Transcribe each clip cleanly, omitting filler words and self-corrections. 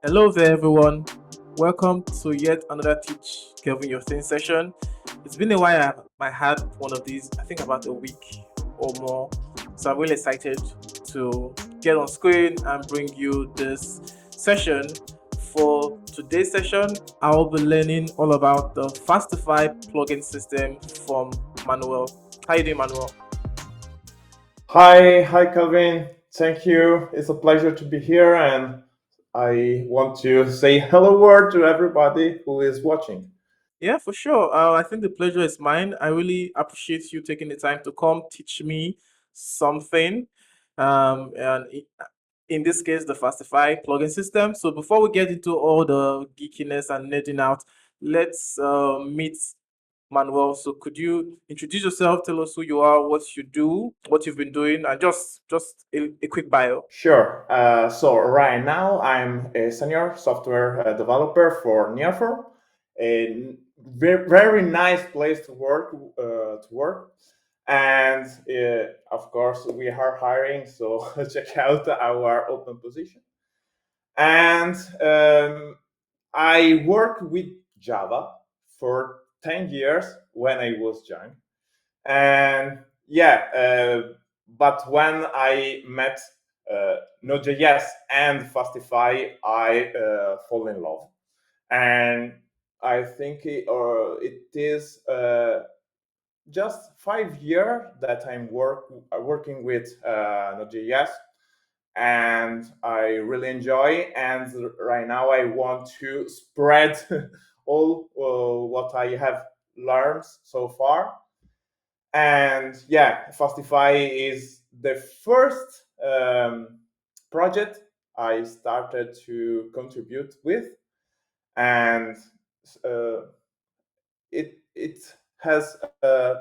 Hello there, everyone. Welcome to yet another Teach Kelvin Your Thing session. It's been a while I had one of these, I think about a week or more. So I'm really excited to get on screen and bring you this session. For today's session, I'll be learning all about the Fastify plugin system from Manuel. How you doing, Manuel? Hi, Calvin. Thank you. It's a pleasure to be here, and I want to say hello word to everybody who is watching. Yeah, for sure. I think the pleasure is mine. I really appreciate you taking the time to come teach me something. In this case, the Fastify plugin system. So before we get into all the geekiness and nerding out, let's meet Manuel. So could you introduce yourself? Tell us who you are, what you do, what you've been doing, and just a quick bio. Sure. So right now I'm a senior software developer for Nearfor, a very nice place to work. And of course we are hiring. So check out our open position. And I worked with Java for 10 years when I was young. And yeah, but when I met Node.js and Fastify, I fall in love. And I think it is just 5 years that I'm working with Node.js, and I really enjoy. And right now, I want to spread all what I have learned so far. And yeah, Fastify is the first project I started to contribute with, and uh, it has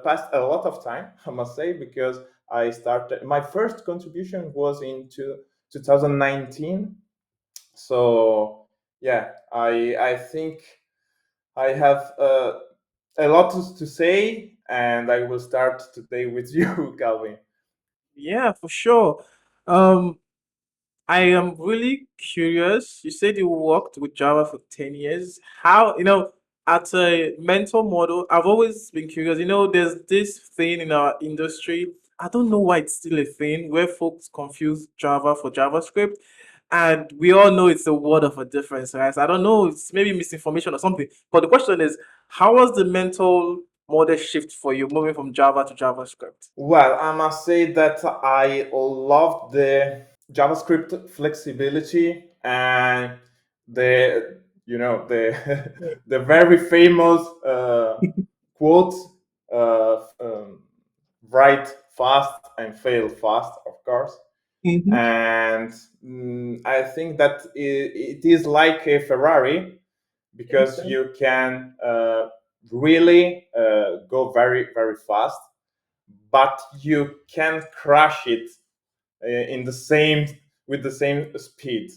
passed a lot of time, I must say, because I started my first contribution was in 2019. So yeah, I think I have a lot to say, and I will start today with you, Calvin. Yeah, for sure. Um, I am really curious. You said you worked with Java for 10 years. At a mentor model, I've always been curious. There's this thing in our industry. I don't know why it's still a thing where folks confuse Java for JavaScript. And we all know it's a world of a difference, right? So I don't know, it's maybe misinformation or something. But the question is, how was the mental model shift for you moving from Java to JavaScript? Well, I must say that I love the JavaScript flexibility and the the very famous quote, write fast and fail fast, of course. Mhm. And I think that it is like a Ferrari, because Okay. you can really go very fast, but you can crash it in the same with the same speed.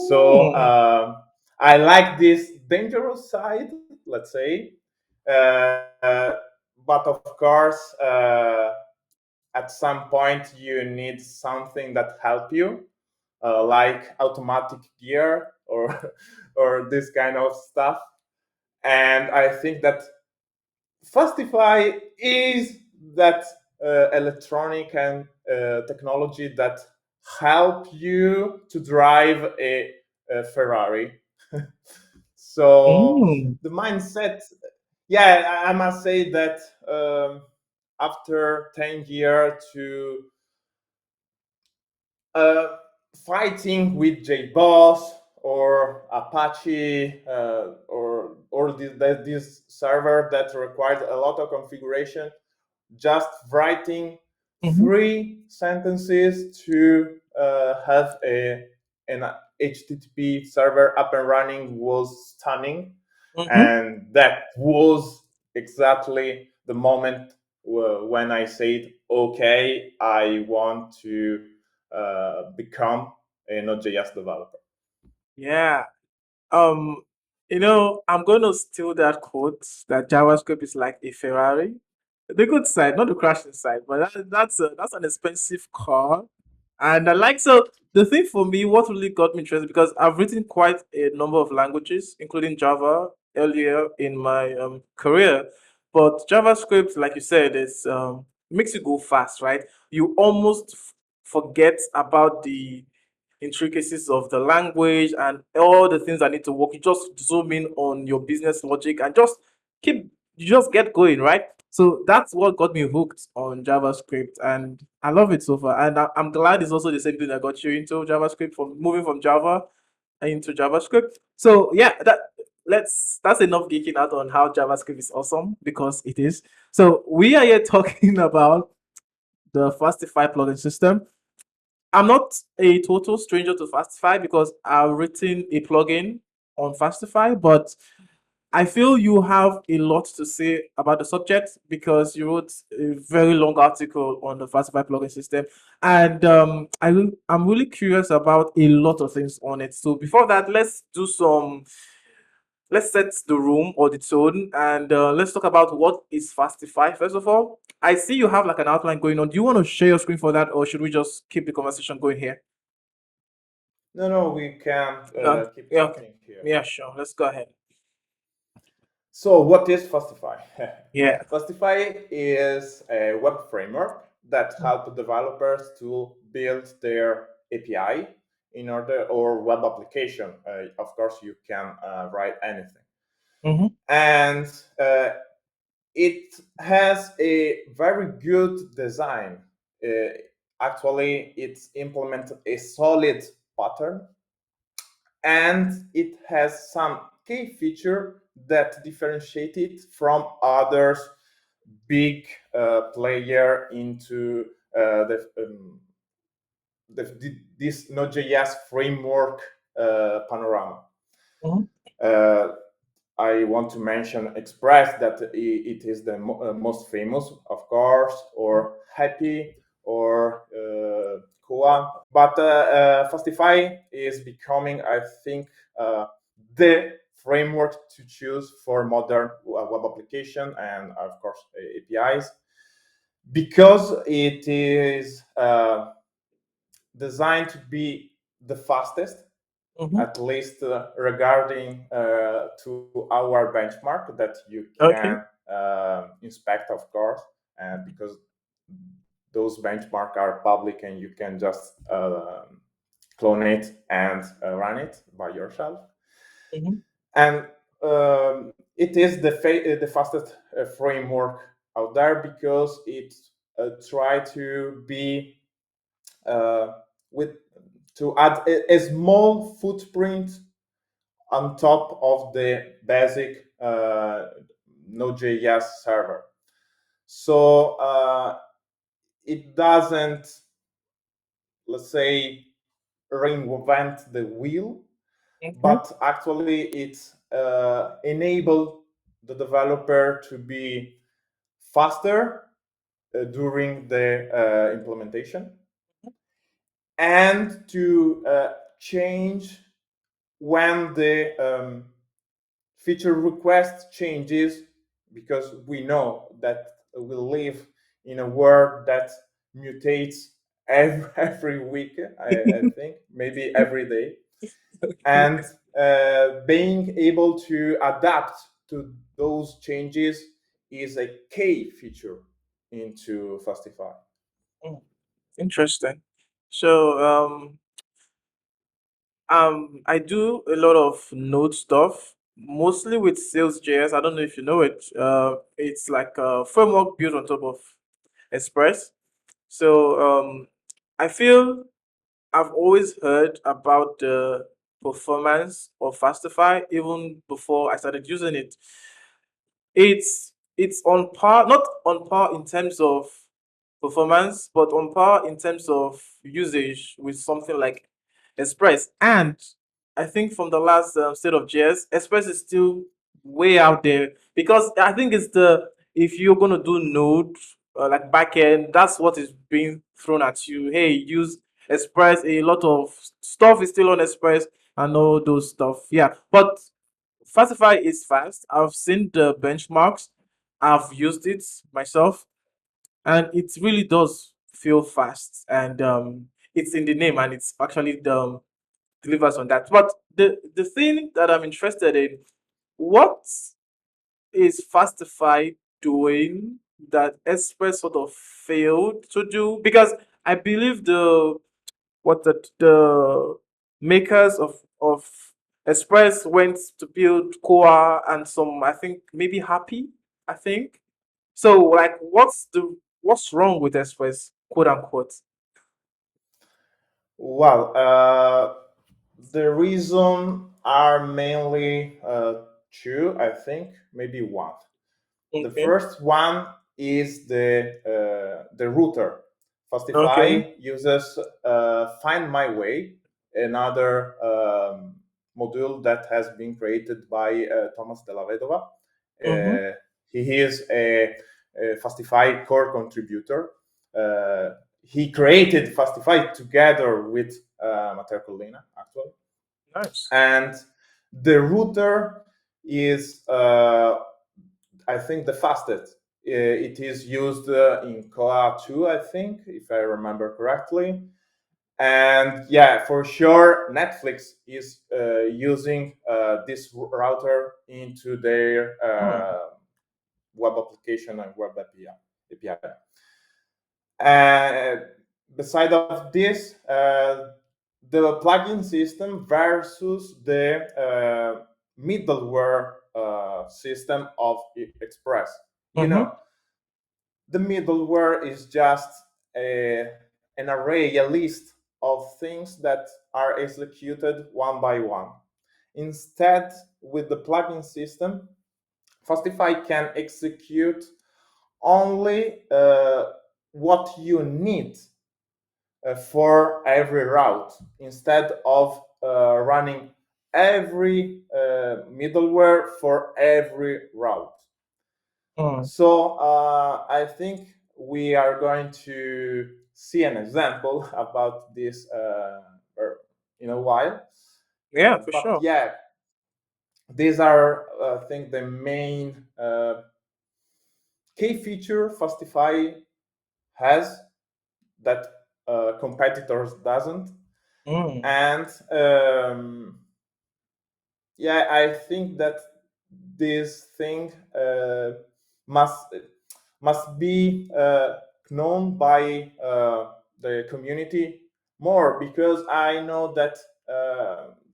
So Mm. I like this dangerous side, let's say, uh, but of course, at some point you need something that help you, like automatic gear or or this kind of stuff. And I think that Fastify is that electronic and technology that help you to drive a Ferrari. So Mm. the mindset, yeah, I must say that after 10 years to uh, fighting with JBoss or Apache, or this server that required a lot of configuration, just writing Mhm. 3 sentences to have an HTTP server up and running was stunning. Mhm. And that was exactly the moment when I said, okay, I want to become a Node.js developer. Yeah. Um, I'm going to steal that quote that JavaScript is like a Ferrari. The good side, not the crashing side, but that's an expensive car. And I like so the thing for me, what really got me interested because I've written quite a number of languages, including Java earlier in my career. But JavaScript, like you said, is makes you go fast, right? You almost forget about the intricacies of the language and all the things that need to work. You just zoom in on your business logic and just keep you just get going, right? So that's what got me hooked on JavaScript, and I love it so far. And I'm glad it's also the same thing that got you into JavaScript from moving from Java into JavaScript. So yeah, that's enough geeking out on how JavaScript is awesome because it is. So we are here talking about the Fastify plugin system. I'm not a total stranger to Fastify because I've written a plugin on Fastify, but I feel you have a lot to say about the subject because you wrote a very long article on the Fastify plugin system, and I'm really curious about a lot of things on it. So before that, let's set the room or the tone, and let's talk about what is Fastify first of all. I see you have like an outline going on. Do you want to share your screen for that, or should we just keep the conversation going here? No, no, we can keep Yeah, okay. talking here. Yeah, sure. Let's go ahead. So, what is Fastify? Yeah. Fastify is a web framework that helps developers to build their API in order or web application. Of course, you can write anything, Mm-hmm. and it has a very good design. Uh, Actually, it's implemented a solid pattern, and it has some key feature that differentiate it from others big player into this Node.js framework panorama. Mm-hmm. Uh, I want to mention Express that it is the most famous, of course, or Happy or Koa. But Fastify is becoming, I think, the framework to choose for modern web application and, of course, APIs because it is designed to be the fastest, Mm-hmm. at least regarding to our benchmark that you can Okay. inspect, of course, and because those benchmark are public and you can just clone it and run it by yourself. Mm-hmm. And it is the fastest framework out there because it try to be with to add a small footprint on top of the basic Node.js server. So it doesn't, let's say, reinvent the wheel, Okay. but actually it enable the developer to be faster during the implementation and to change when the feature request changes, because we know that we live in a world that mutates every week, I think, maybe every day. Okay. And being able to adapt to those changes is a key feature into Fastify. Mm, interesting. So I do a lot of Node stuff, mostly with Sales.js. I don't know if you know it. It's like a framework built on top of Express. So I feel I've always heard about the performance of Fastify even before I started using it. It's on par, not on par in terms of performance, but on par in terms of usage with something like Express. And I think from the last state of JS, Express is still way out there because I think it's the if you're gonna do Node like backend, that's what is being thrown at you. Hey, use Express. A lot of stuff is still on Express and all those stuff. Yeah, but Fastify is fast. I've seen the benchmarks. I've used it myself, and it really does feel fast. And it's in the name and it's actually delivers on that. But the thing that I'm interested in, what is Fastify doing that Express sort of failed to do? Because I believe the makers of Express went to build Core and some, I think maybe Happy, I think. So like what's wrong with Express, quote unquote? Well, the reason are mainly two, I think, maybe one. The Okay. first one is the router. Okay. Fastify uses Find My Way, another module that has been created by Thomas Della Vedova. Mm-hmm. He is a Fastify core contributor. Uh, he created Fastify together with Matteo Collina, actually. Nice. And the router is I think the fastest. It is used in Koa 2, I think, if I remember correctly. And yeah, for sure, Netflix is using this router into their Mm. web application and web API. And beside of this, the plugin system versus the middleware system of Express. You Mm-hmm. know, the middleware is just an array, a list of things that are executed one by one. Instead, with the plugin system, Fastify can execute only what you need for every route instead of running every middleware for every route. Mm. So I think we are going to see an example about this in a while. Yeah, for But sure. yeah, these are, I think, the main key feature Fastify has that competitors doesn't. Mm. And yeah, I think that this thing must must be known by the community more, because I know that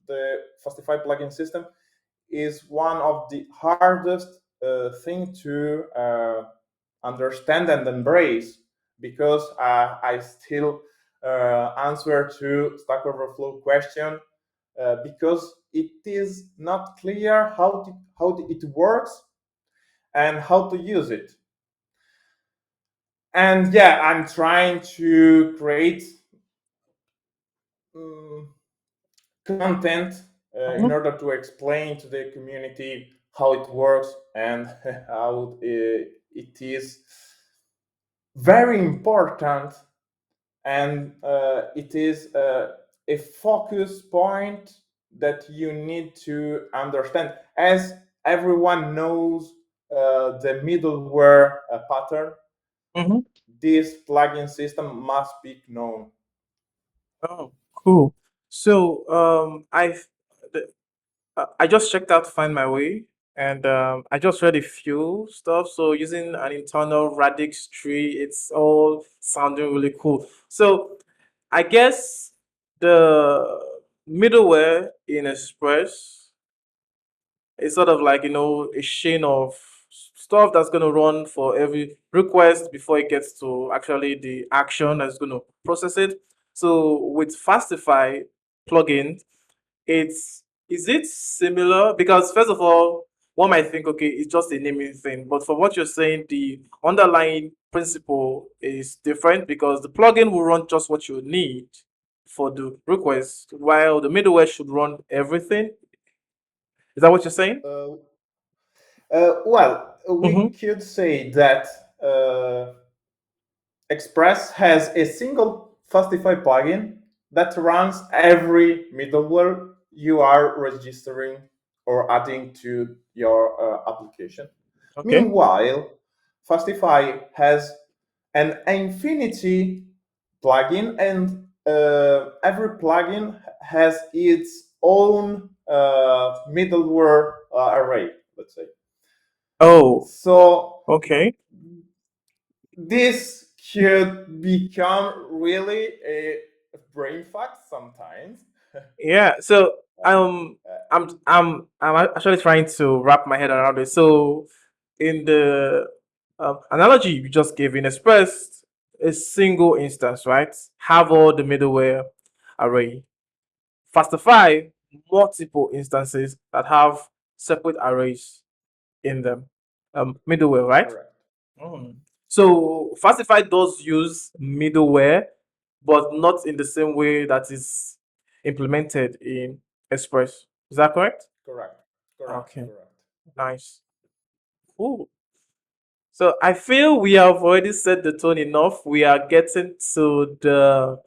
the Fastify plugin system is one of the hardest thing to understand and embrace, because I still answer to Stack Overflow question because it is not clear how it works and how to use it. And yeah, I'm trying to create um, content in Mm-hmm. order to explain to the community how it works and how it is very important, and it is a focus point that you need to understand. As everyone knows the middleware pattern, Mm-hmm. this plugin system must be known. Oh, cool. So, I just checked out Find My Way, and I just read a few stuff. So using an internal radix tree, it's all sounding really cool. So I guess the middleware in Express is sort of like, a chain of stuff that's going to run for every request before it gets to actually the action that's going to process it. So with Fastify plugin, it's is it similar? Because first of all, one might think, okay, it's just a naming thing. But from what you're saying, the underlying principle is different because the plugin will run just what you need for the request, while the middleware should run everything. Is that what you're saying? Uh, well, we Mm-hmm. could say that Express has a single Fastify plugin that runs every middleware you are registering or adding to your application. Okay. Meanwhile, Fastify has an infinity plugin and every plugin has its own middleware array, let's say. Oh, So okay. this could become really a brain fuck sometimes. Yeah. So And I'm actually trying to wrap my head around it. So in the analogy you just gave in Express, a single instance, right? Have all the middleware array. Fastify multiple instances that have separate arrays in them. Middleware, right? correct, Mm. So Fastify does use middleware, but not in the same way that is implemented in Express. Is that correct? correct, correct, Okay, correct. nice. Cool. So I feel we have already set the tone enough. We are getting to the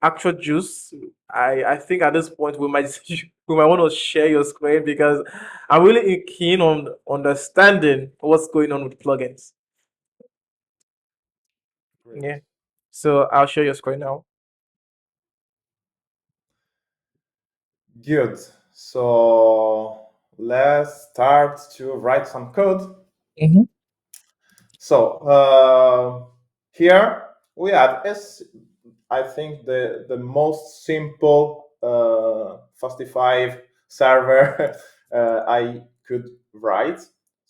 actual juice. I think at this point we might we might want to share your screen because I'm really keen on understanding what's going on with plugins. Great. Yeah. So I'll share your screen now. Good. So let's start to write some code. Mm-hmm. So here we have I think the most simple Fastify server I could write.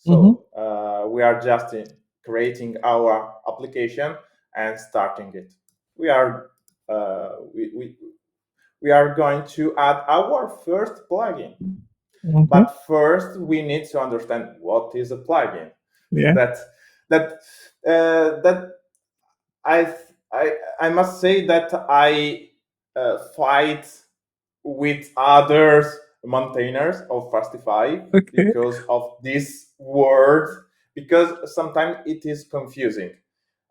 Mm-hmm. So we are just creating our application and starting it. We are uh, we, we, we are going to add our first plugin. Mm-hmm. But first, we need to understand what is a plugin. Yeah. That that that I I must say that I fight with others maintainers of Fastify Okay. because of this word, because sometimes it is confusing.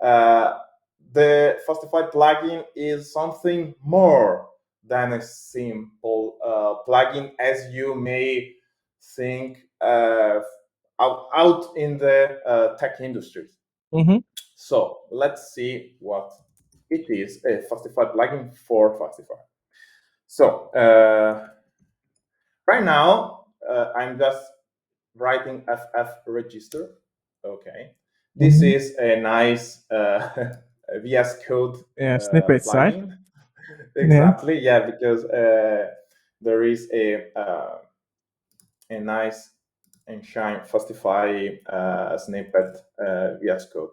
Uh, the Fastify plugin is something more than a simple plugin, as you may think out in the tech industry. Mm-hmm. So let's see what it is, a Fastify plugin for Fastify. So right now, I'm just writing FF register. Okay. This Mm-hmm. is a nice VS Code Yeah. Snippets, right? plugin. Yeah. Exactly. Yeah, because there is a nice and shine Fastify snippet VS Code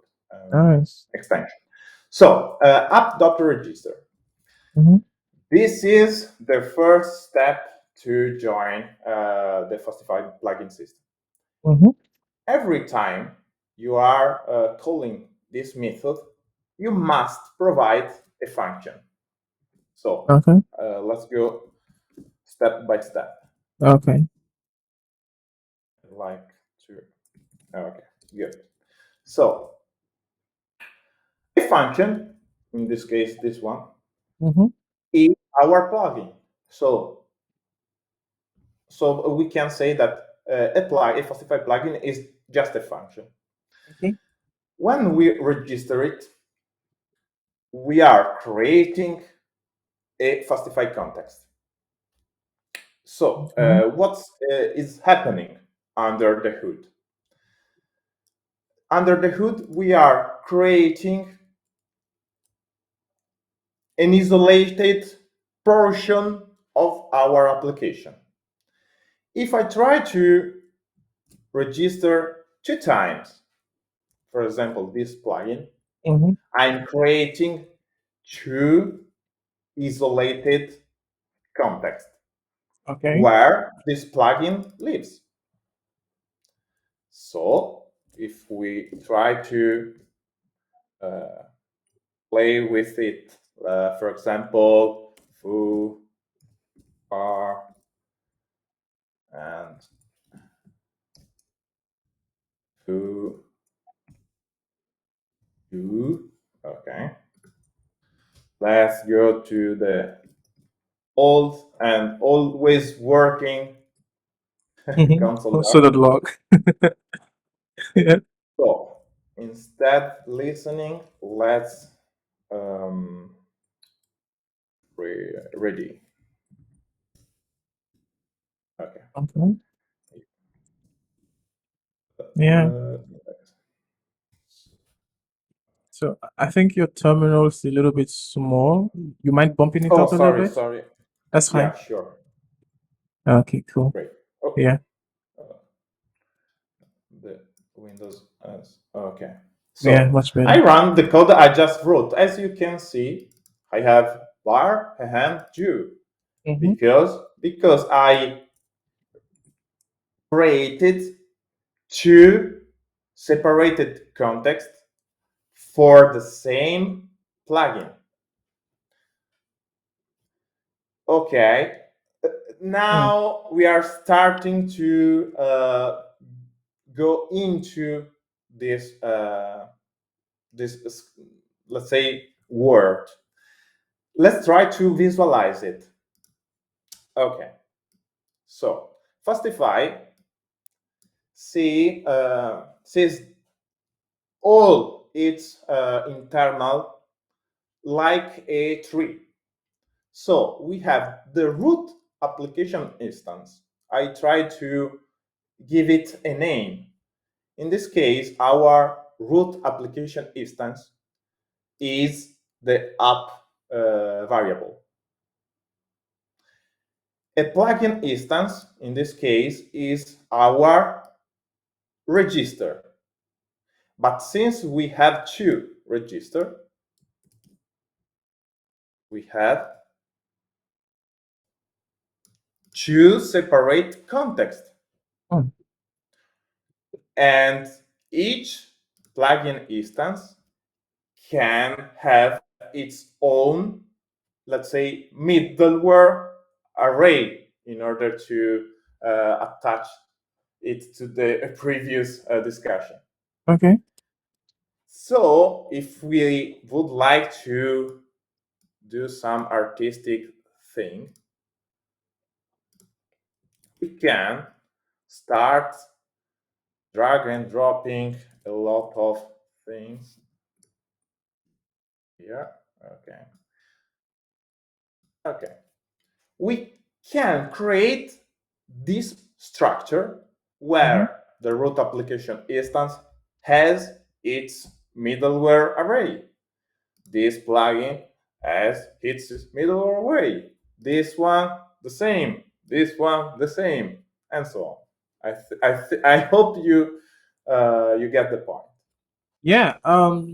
Nice. extension. So app.register. Mm-hmm. This is the first step to join the Fastify plugin system. Mm-hmm. Every time you are calling this method, you must provide a function. So Okay. let's go step by step. Okay. Like to, okay, good. So a function, in this case, this one, Mm-hmm. is our plugin. So we can say that a Fastify plugin is just a function. Okay. When we register it, we are creating a Fastify context. So, Okay. what is happening under the hood? Under the hood, we are creating an isolated portion of our application. If I try to register 2 times, for example, this plugin, Mm-hmm. I'm creating 2 isolated contexts Okay. where this plugin lives. So if we try to uh, play with it, for example, foo, are, and foo, do, okay. Let's go to the old and always working console Mm-hmm. So log. the log. Yeah. So instead listening, let's um, ready. Okay. Okay. Yeah. So I think your terminal is a little bit small. You mind bumping it Oh, up a little sorry, bit? sorry. That's Yeah, fine. sure. Okay, cool. Great. Oh, Yeah. the Windows. Okay. Yeah, So much better. I run the code I just wrote. As you can see, I have var and do Mm-hmm. because I created two separated contexts for the same plugin. Okay. Mm. Now we are starting to go into this this, let's say, word. Let's try to visualize it. Okay. So Fastify sees all its internal like a tree. So we have the root application instance. I try to give it a name. In this case, our root application instance is the app variable. A plugin instance, in this case, is our register. But since we have two register, we have two separate contexts. Mm. And each plugin instance can have its own, let's say, middleware array in order to attach it to the previous discussion. Okay. So if we would like to do some artistic thing, we can start drag and dropping a lot of things here. Okay. We can create this structure Mm-hmm. where the root application instance has its middleware array. This plugin has its middleware array. This one the same. This one the same, and so on. I hope you get the point. Yeah.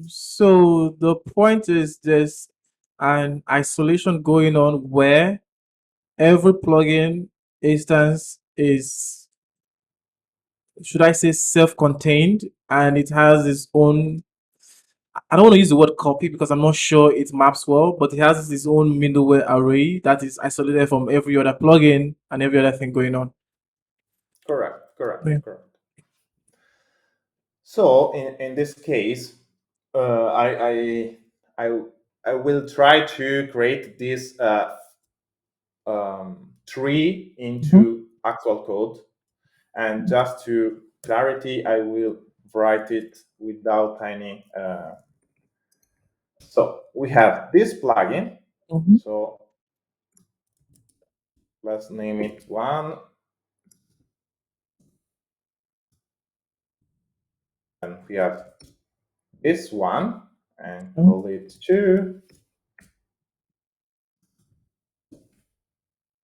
So the point is there's an isolation going on where every plugin instance is, should I say, self-contained, and it has its own. I don't want to use the word copy because I'm not sure it maps well, but it has its own middleware array that is isolated from every other plugin and every other thing going on. Correct. Yeah. So in this case, uh, I, I I I will try to create this tree Mm-hmm. into actual code, and just to clarity, I will write it without any. So we have this plugin. Mm-hmm. So let's name it one, and we have this one, and call it two.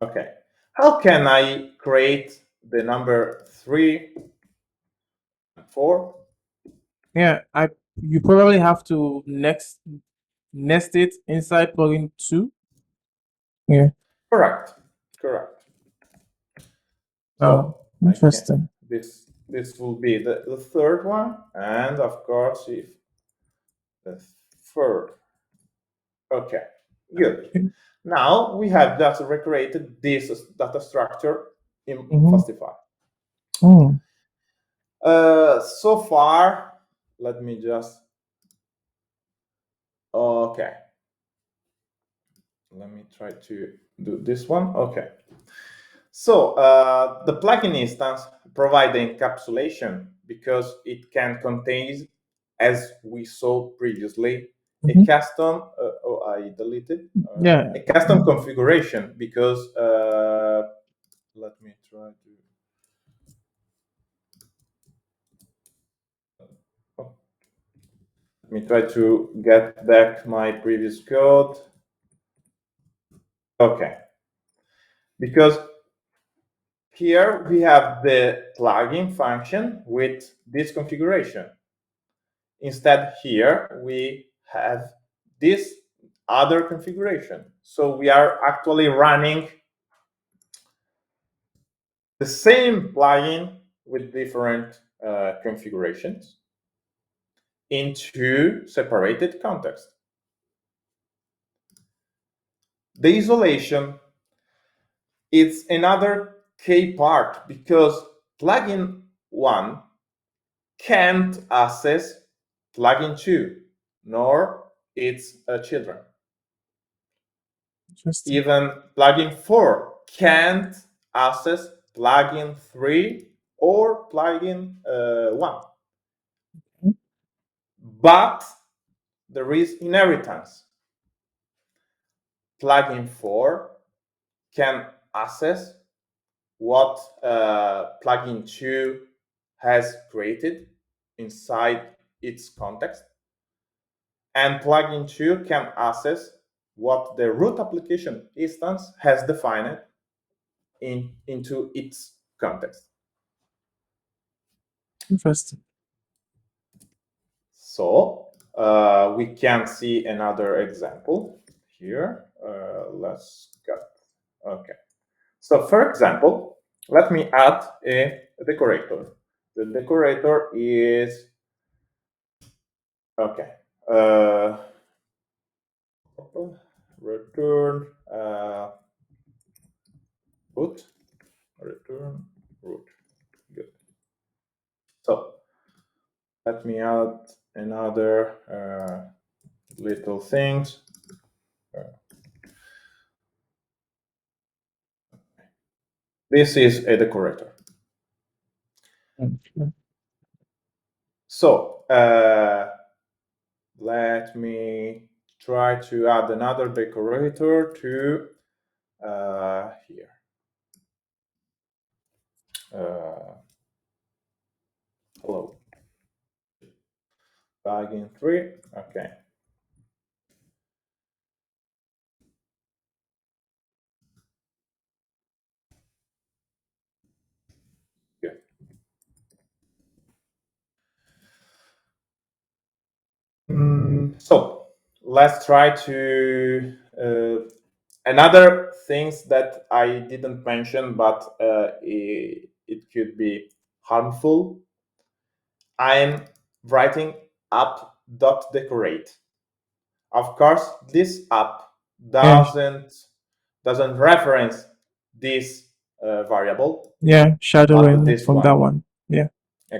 Okay. How can I create the number 3 and 4? Yeah, you probably have to nest it inside plugin 2. Yeah. Correct. Correct. Oh, So I can interesting. this will be the third one, and of course if the third. Okay, good. Now we have just recreated this data structure in Mm-hmm. Fastify. Mm. So far, let me just. Okay, let me try to do this one. Okay. So the plugin instance provides the encapsulation because it can contain, as we saw previously, a custom. Oh, I deleted. Yeah. A custom configuration, because let me try to. Let me try to get back my previous code. Okay, because here we have the plugin function with this configuration. Instead, here we have this other configuration. So we are actually running the same plugin with different configurations in two separated contexts. The isolation is another key part, because plugin 1 can't access plugin 2, nor its children. Even plugin 4 can't access plugin 3 or plugin 1. But there is inheritance. Plugin 4 can access what plugin 2 has created inside its context, and plugin 2 can access what the root application instance has defined into its context. Interesting. So we can see another example here. Let's go. Okay. So for example, let me add a decorator. The decorator is okay. Return root. Return root. Good. So let me add another little things. This is a decorator. Okay. So let me try to add another decorator to here. Hello. Plugin 3. Okay. Good. So let's try to another things that I didn't mention, but it could be harmful. I'm writing app.decorate. Of course, this app Yeah. doesn't reference this variable, Yeah. but Shadowing this from that one. one. Yeah.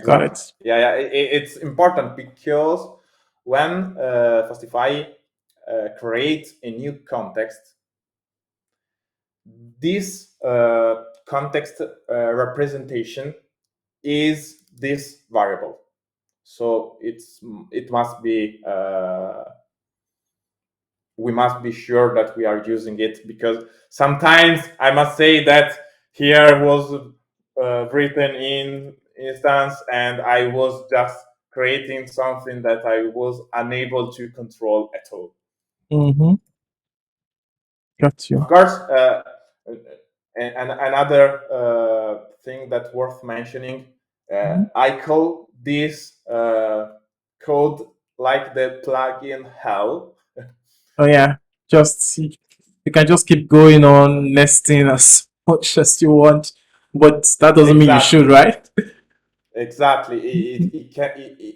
Got Exactly. it. Yeah. It's important, because when Fastify creates a new context, this context representation is this variable. So it must be we must be sure that we are using it, because sometimes I must say that here was written in instance, and I was just creating something that I was unable to control at all. Mm-hmm. Got you. Of course, and another thing that's worth mentioning, I call this code like the plugin hell. Oh yeah. You can just keep going on nesting as much as you want, but that doesn't mean you should, Exactly. right? Exactly.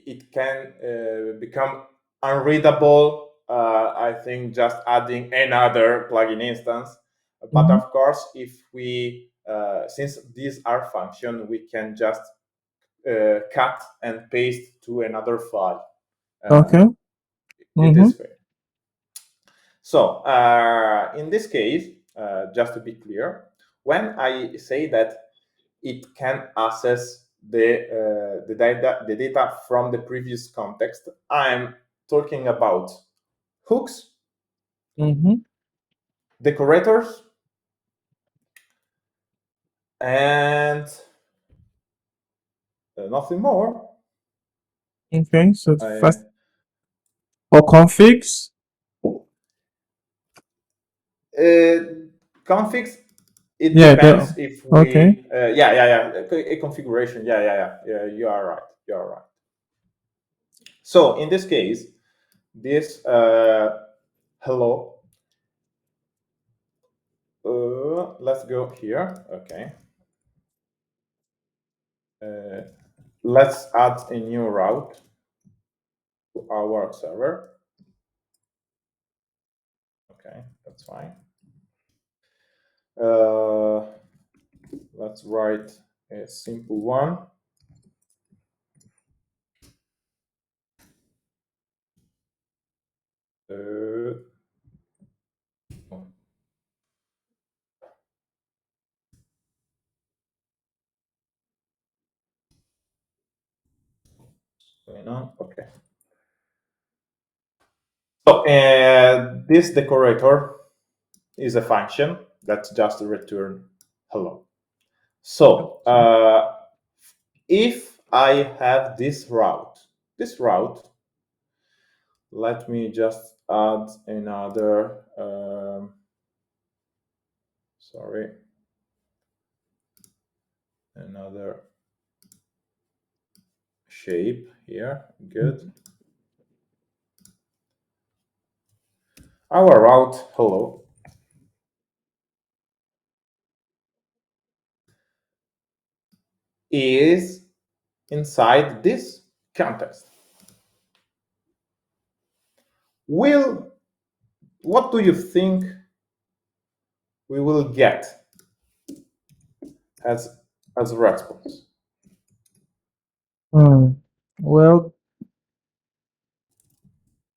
It can become unreadable. I think just adding another plugin instance. But Mhm. of course, if we since these are functions, we can just cut and paste to another file Okay. in Mm-hmm. this way. So in this case, just to be clear, when I say that it can access the data from the previous context, I'm talking about hooks, Mm-hmm. decorators, and nothing more. Okay, so the Uh, first or configs. uh, Configs, it Yeah, depends if okay. we, yeah, a configuration. Yeah, you are right. You are right. So in this case, this hello, let's go here. Okay. Uh, let's add a new route to our server. Okay, that's fine. Uh, let's write a simple one. Uh, going on. Okay. So this decorator is a function that just return hello. So if I have this route, let me just add another. Sorry, another shape here. Good. Our route hello is inside this context. Will What do you think we will get as as a response? Hmm. Well,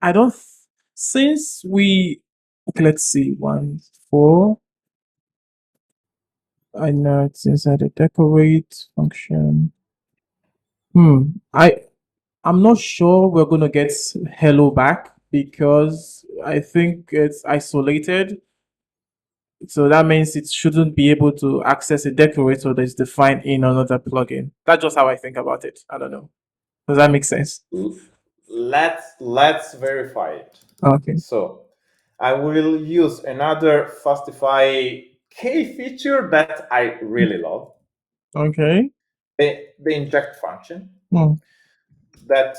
I don't. Since we okay, let's see, one, four. I know it's inside the decorate function. Hmm. I'm not sure we're gonna get hello back because I think it's isolated. So that means it shouldn't be able to access a decorator that is defined in another plugin. That's just how I think about it. I don't know. Does that make sense? Let's verify it. Okay. So I will use another Fastify key feature that I really love, Okay. the inject function Hmm. that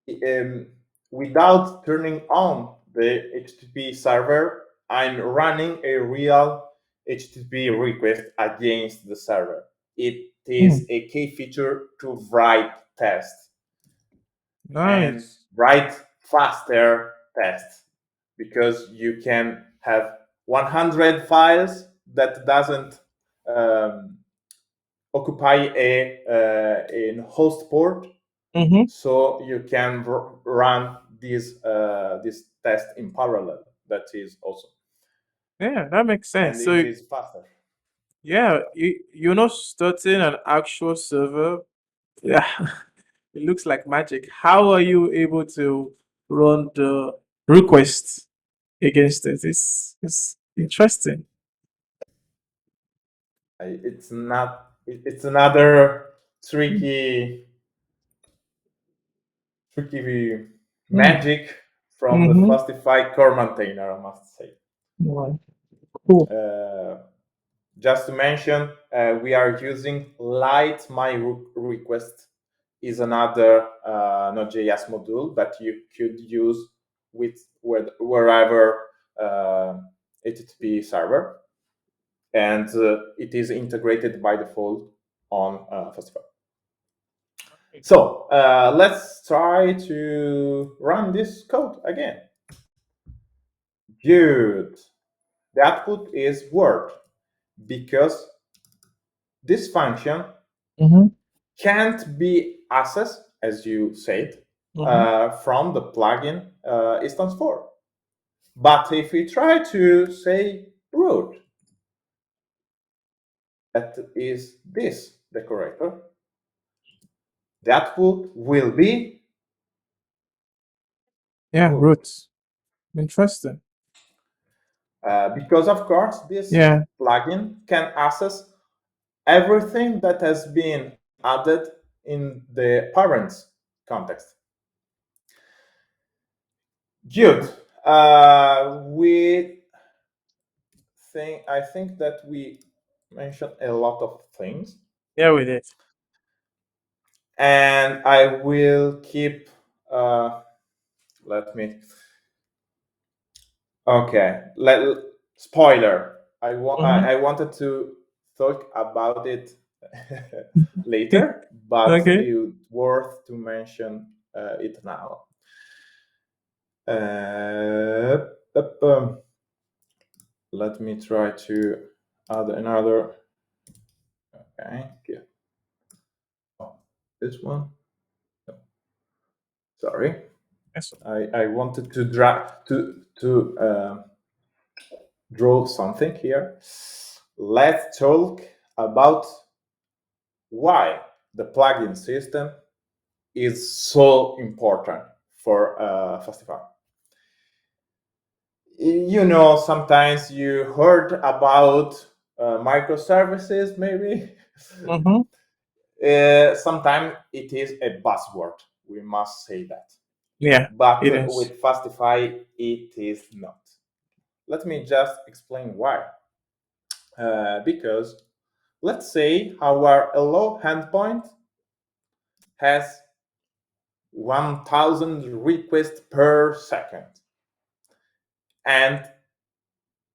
um, without turning on the HTTP server, I'm running a real HTTP request against the server. It Hmm. is a key feature to write tests and Nice. write faster tests because you can have 100 files that doesn't um, occupy a host port, Mm-hmm. so you can run this test in parallel. That is awesome, Yeah, that makes and sense. it So is faster. yeah, you're not starting an actual server. Yeah, it looks like magic. How are you able to run the request against it? It's interesting. It's not. It's another tricky magic from the Mm-hmm. Fastify core maintainer, I must say. Wow. Cool. Uh, just to mention, we are using light my request is another Node.js module that you could use with wherever HTTP server, and it is integrated by default on Fastify. So let's try to run this code again. Good. The output is Word because this function Mm-hmm. can't be accessed, as you said, Mm-hmm. from the plugin instance 4. But if we try to say root, that is this decorator, the output will be Yeah, move. roots. Interesting. Because of course this Yeah. plugin can access everything that has been added in the parents context. Good. We think I think that we mentioned a lot of things, Yeah, we did. and I will keep. Let me. Okay. Spoiler. Mm-hmm. I wanted to talk about it later, but Okay. it's worth to mention it now. Uh, Let me try to add another. Okay. Yeah. Oh, this one. No, sorry. Yes. I wanted to draw something here. Let's talk about why the plugin system is so important for Fastify. You know, sometimes you heard about microservices, maybe. Mm-hmm. Sometimes it is a buzzword. We must say that. Yeah, But it is. with Fastify, it is not. Let me just explain why. Because let's say our hello endpoint has 1000 requests per second, and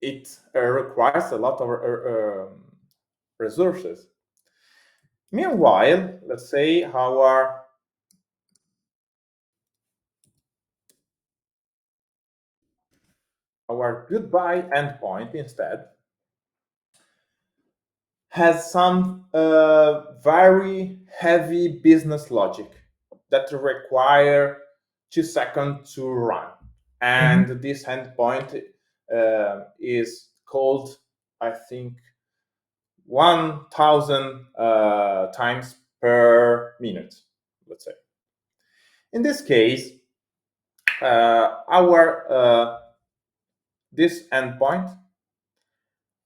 it requires a lot of resources. Meanwhile, let's say our goodbye endpoint instead has some very heavy business logic that require 2 seconds to run. Mm-hmm. And this endpoint is called, I think, 1000 times per minute, let's say. In this case, our this endpoint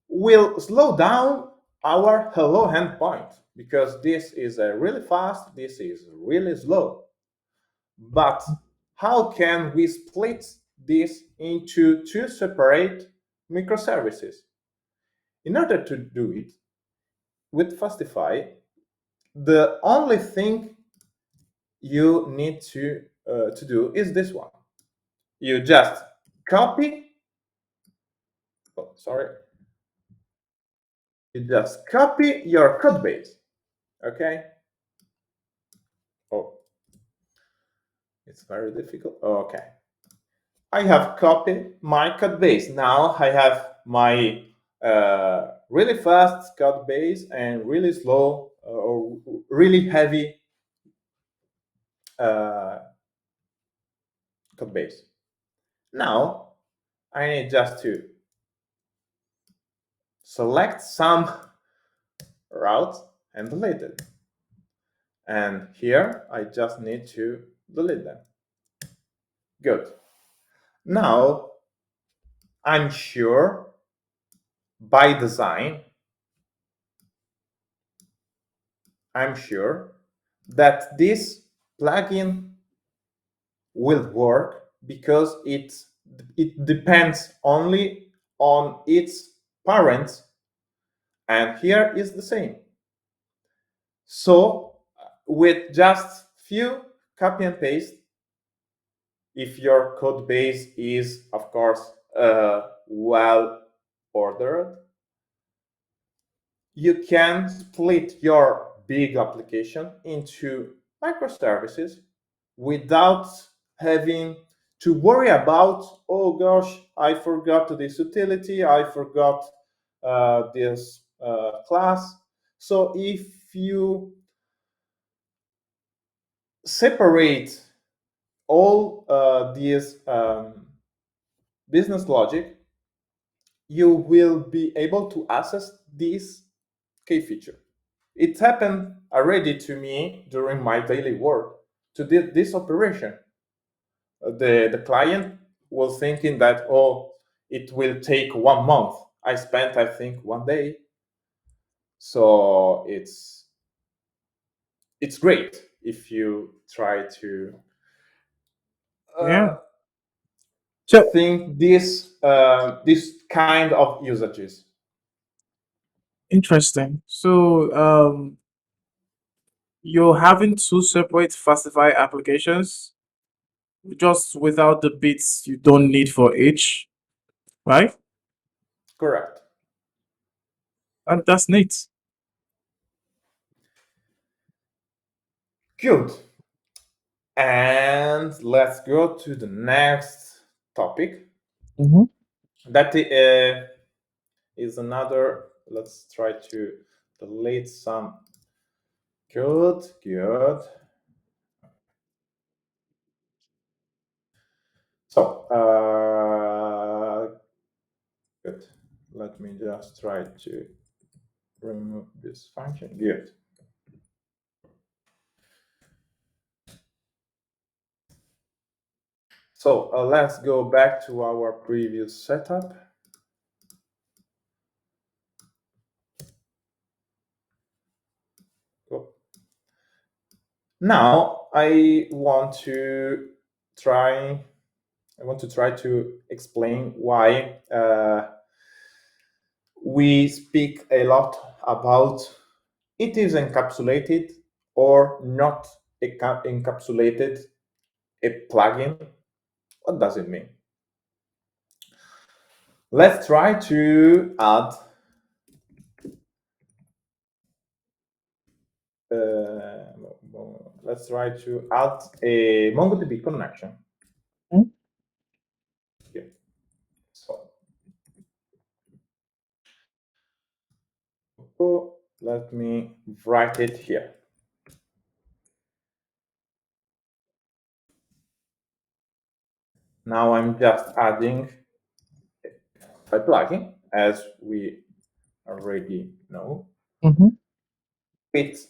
will slow down our hello endpoint because this is really fast, this is really slow. But how can we split this into two separate microservices? In order to do it with Fastify, the only thing you need to do is this one. You just copy, oh, sorry, you just copy your code base, okay? Oh, it's very difficult. Okay. I have copied my code base. Now I have my really fast code base and really slow or really heavy uh, code base. Now I need just to select some routes and delete it. And here I just need to delete them. Good. Now I'm sure by design, I'm sure that this plugin will work because it depends only on its parents, and here is the same. So with just few copy and paste, if your code base is of course well ordered, you can split your big application into microservices without having to worry about, oh gosh, I forgot this utility, I forgot this class. So if you separate all these business logic, you will be able to access this key feature. It happened already to me during my daily work to do this operation. the client was thinking that, oh, it will take 1 month. I spent, I think, 1 day. So it's great if you try to Yeah. uh, So think this kind of usages. interesting. So you're having two separate Fastify applications, just without the bits you don't need for each, right? Correct. And that's neat. Good. And let's go to the next topic. Mm-hmm. That is another. Let's try to delete some. Good, good. So, good. Let me just try to remove this function. Good. So let's go back to our previous setup. Oh. Now try. I want to try to explain why we speak a lot about it is encapsulated or not encapsulated a plugin. What does it mean? Let's try to add let's try to add a MongoDB connection. Yeah. So let me write it here. Now I'm just adding a plugin, as we already know. Mm-hmm. Its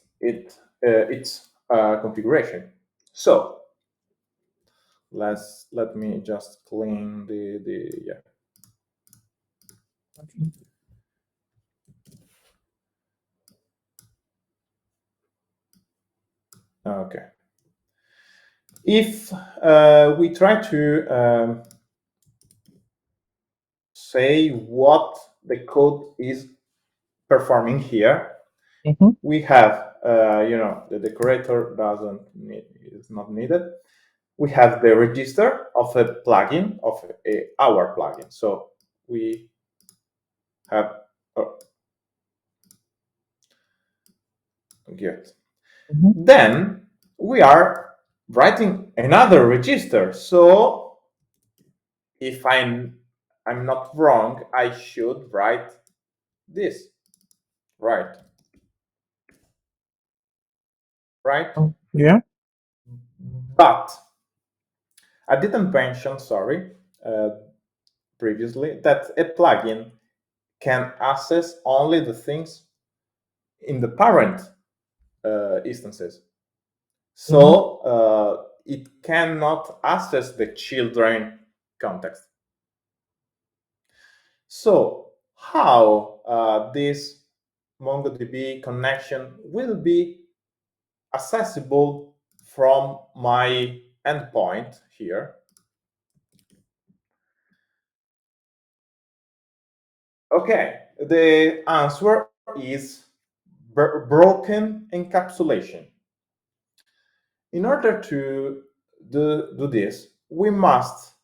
configuration. So let me just clean the yeah. Okay. Okay. If we try to say what the code is performing here, Mm-hmm. we have the decorator is not needed. We have the register of a plugin of our plugin. So we have good. Mm-hmm. Then we are writing another register. So if I'm not wrong, I should write this, right? Right? Oh, yeah. But I didn't mention, sorry, uh, previously that a plugin can access only the things in the parent instances. Mm-hmm. So it cannot access the children context. So how this MongoDB connection will be accessible from my endpoint here? Okay, the answer is broken encapsulation. In order to do this, we must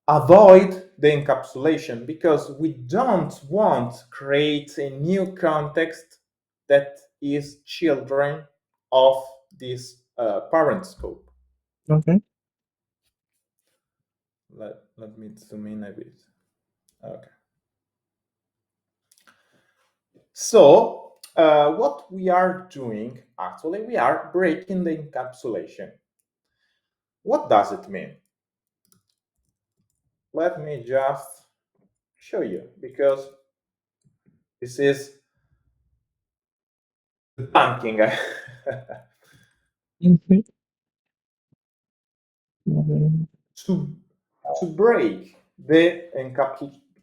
avoid the encapsulation because we don't want to create a new context that is children of this parent scope. Okay. Let me zoom in a bit. Okay. So what we are doing, actually, we are breaking the encapsulation. What does it mean? Let me just show you, because this is the banking. Mm-hmm. Mhm. To, to break the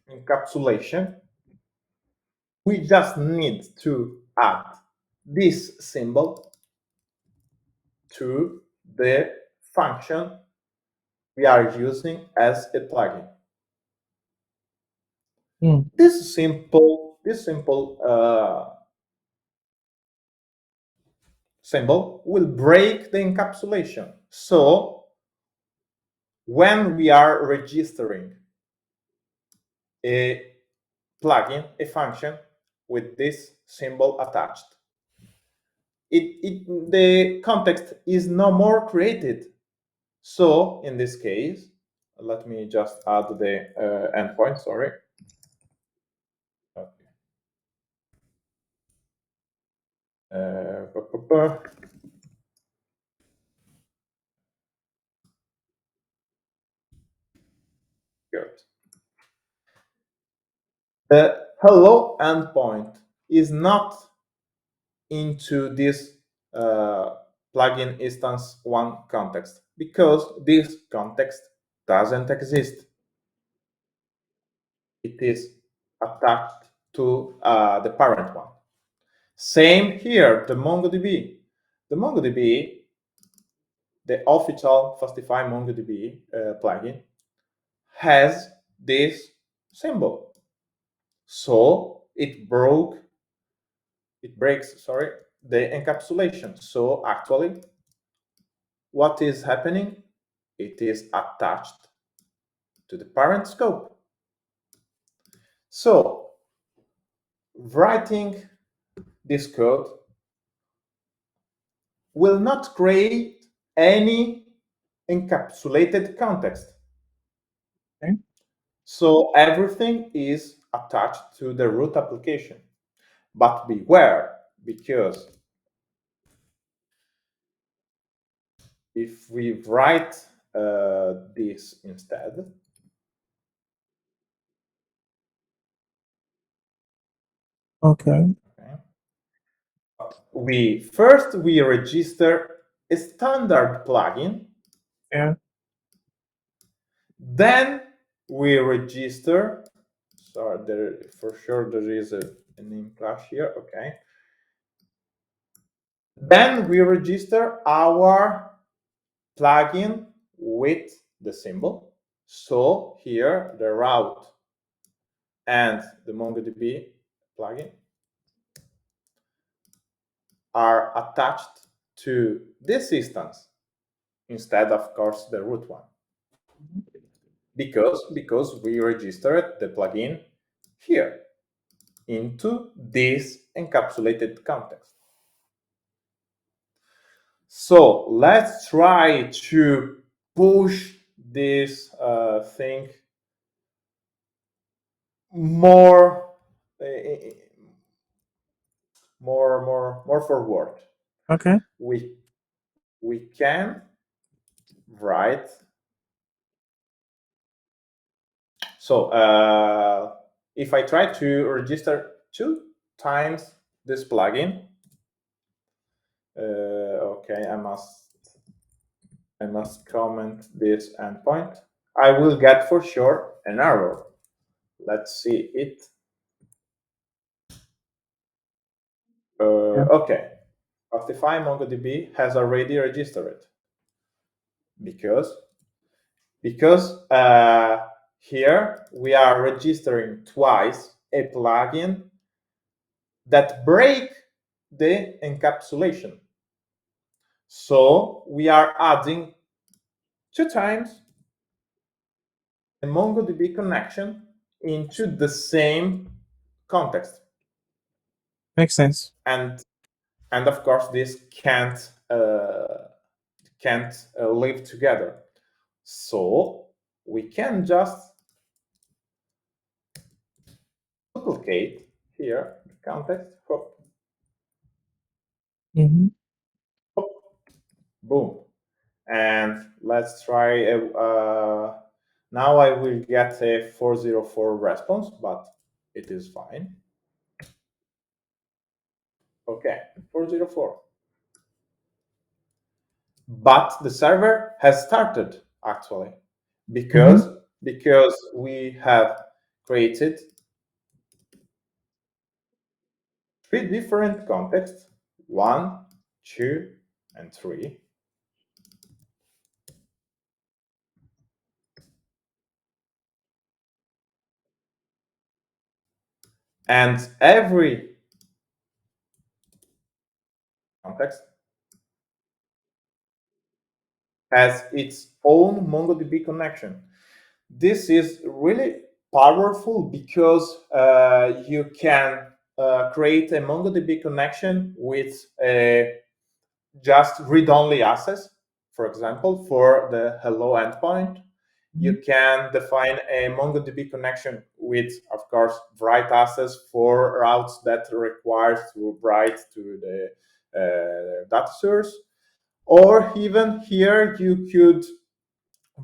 encapsulation, we just need to add this symbol to the function we are using as a plugin. Mm. This simple symbol will break the encapsulation. So when we are registering a plugin, a function with this symbol attached, the context is no more created. So in this case, let me just add the endpoint, sorry. Okay. Good. The hello endpoint is not into this uh, plugin instance one context because this context doesn't exist. It is attached to the parent one. Same here, the MongoDB. The MongoDB, the official Fastify MongoDB plugin, has this symbol. So it breaks, sorry, the encapsulation. So actually, what is happening? It is attached to the parent scope. So writing this code will not create any encapsulated context. Okay. So everything is attached to the root application. But beware, because if we write this instead, Okay. okay, we register a standard plugin, Yeah. then we register. Sorry, for sure there is a name clash here. Okay, then we register our plugin with the symbol. So here the route and the MongoDB plugin are attached to this instance instead, of course, the root one, because we registered the plugin here into this encapsulated context. So let's try to push this thing more, more forward. Okay. We we can write. So if I try to register 2 times this plugin, okay, I must comment this endpoint. I will get for sure an error. Let's see it. Yeah. Okay, Fastify MongoDB has already registered it because here we are registering twice a plugin that break the encapsulation. So we are adding 2 times a MongoDB connection into the same context, Makes sense. and of course this can't live together. So we can just duplicate here the context. Hop, Hmm. hop, boom, and let's try. Now I will get a 404 response, but it is fine. Okay, 404. But the server has started actually, Mm-hmm. because we have created 3 different contexts: 1, 2, and 3. And every context has its own MongoDB connection. This is really powerful because you can create a MongoDB connection with just read-only access. For example, for the hello endpoint, you can define a MongoDB connection with, of course, write access for routes that requires to write to the data source. Or even here, you could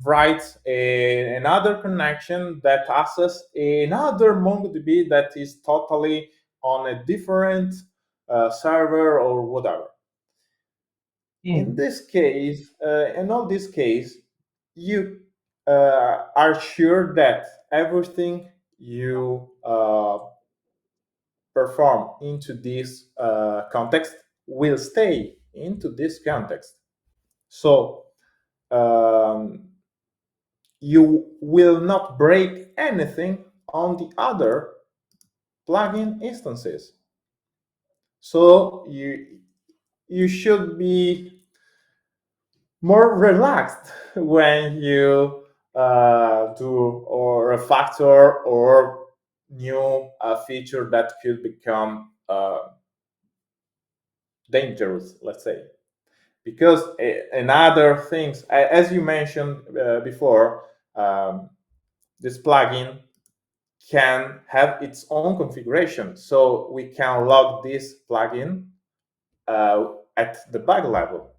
write another connection that access another MongoDB that is totally on a different server or whatever. In Mm. this case, in all this case, you are sure that everything you perform into this context will stay into this context. So um, you will not break anything on the other plugin instances. So you should be more relaxed when you do or a factor or new feature that could become dangerous, let's say. Because another things, as you mentioned before, this plugin can have its own configuration. So we can log this plugin at the bug level.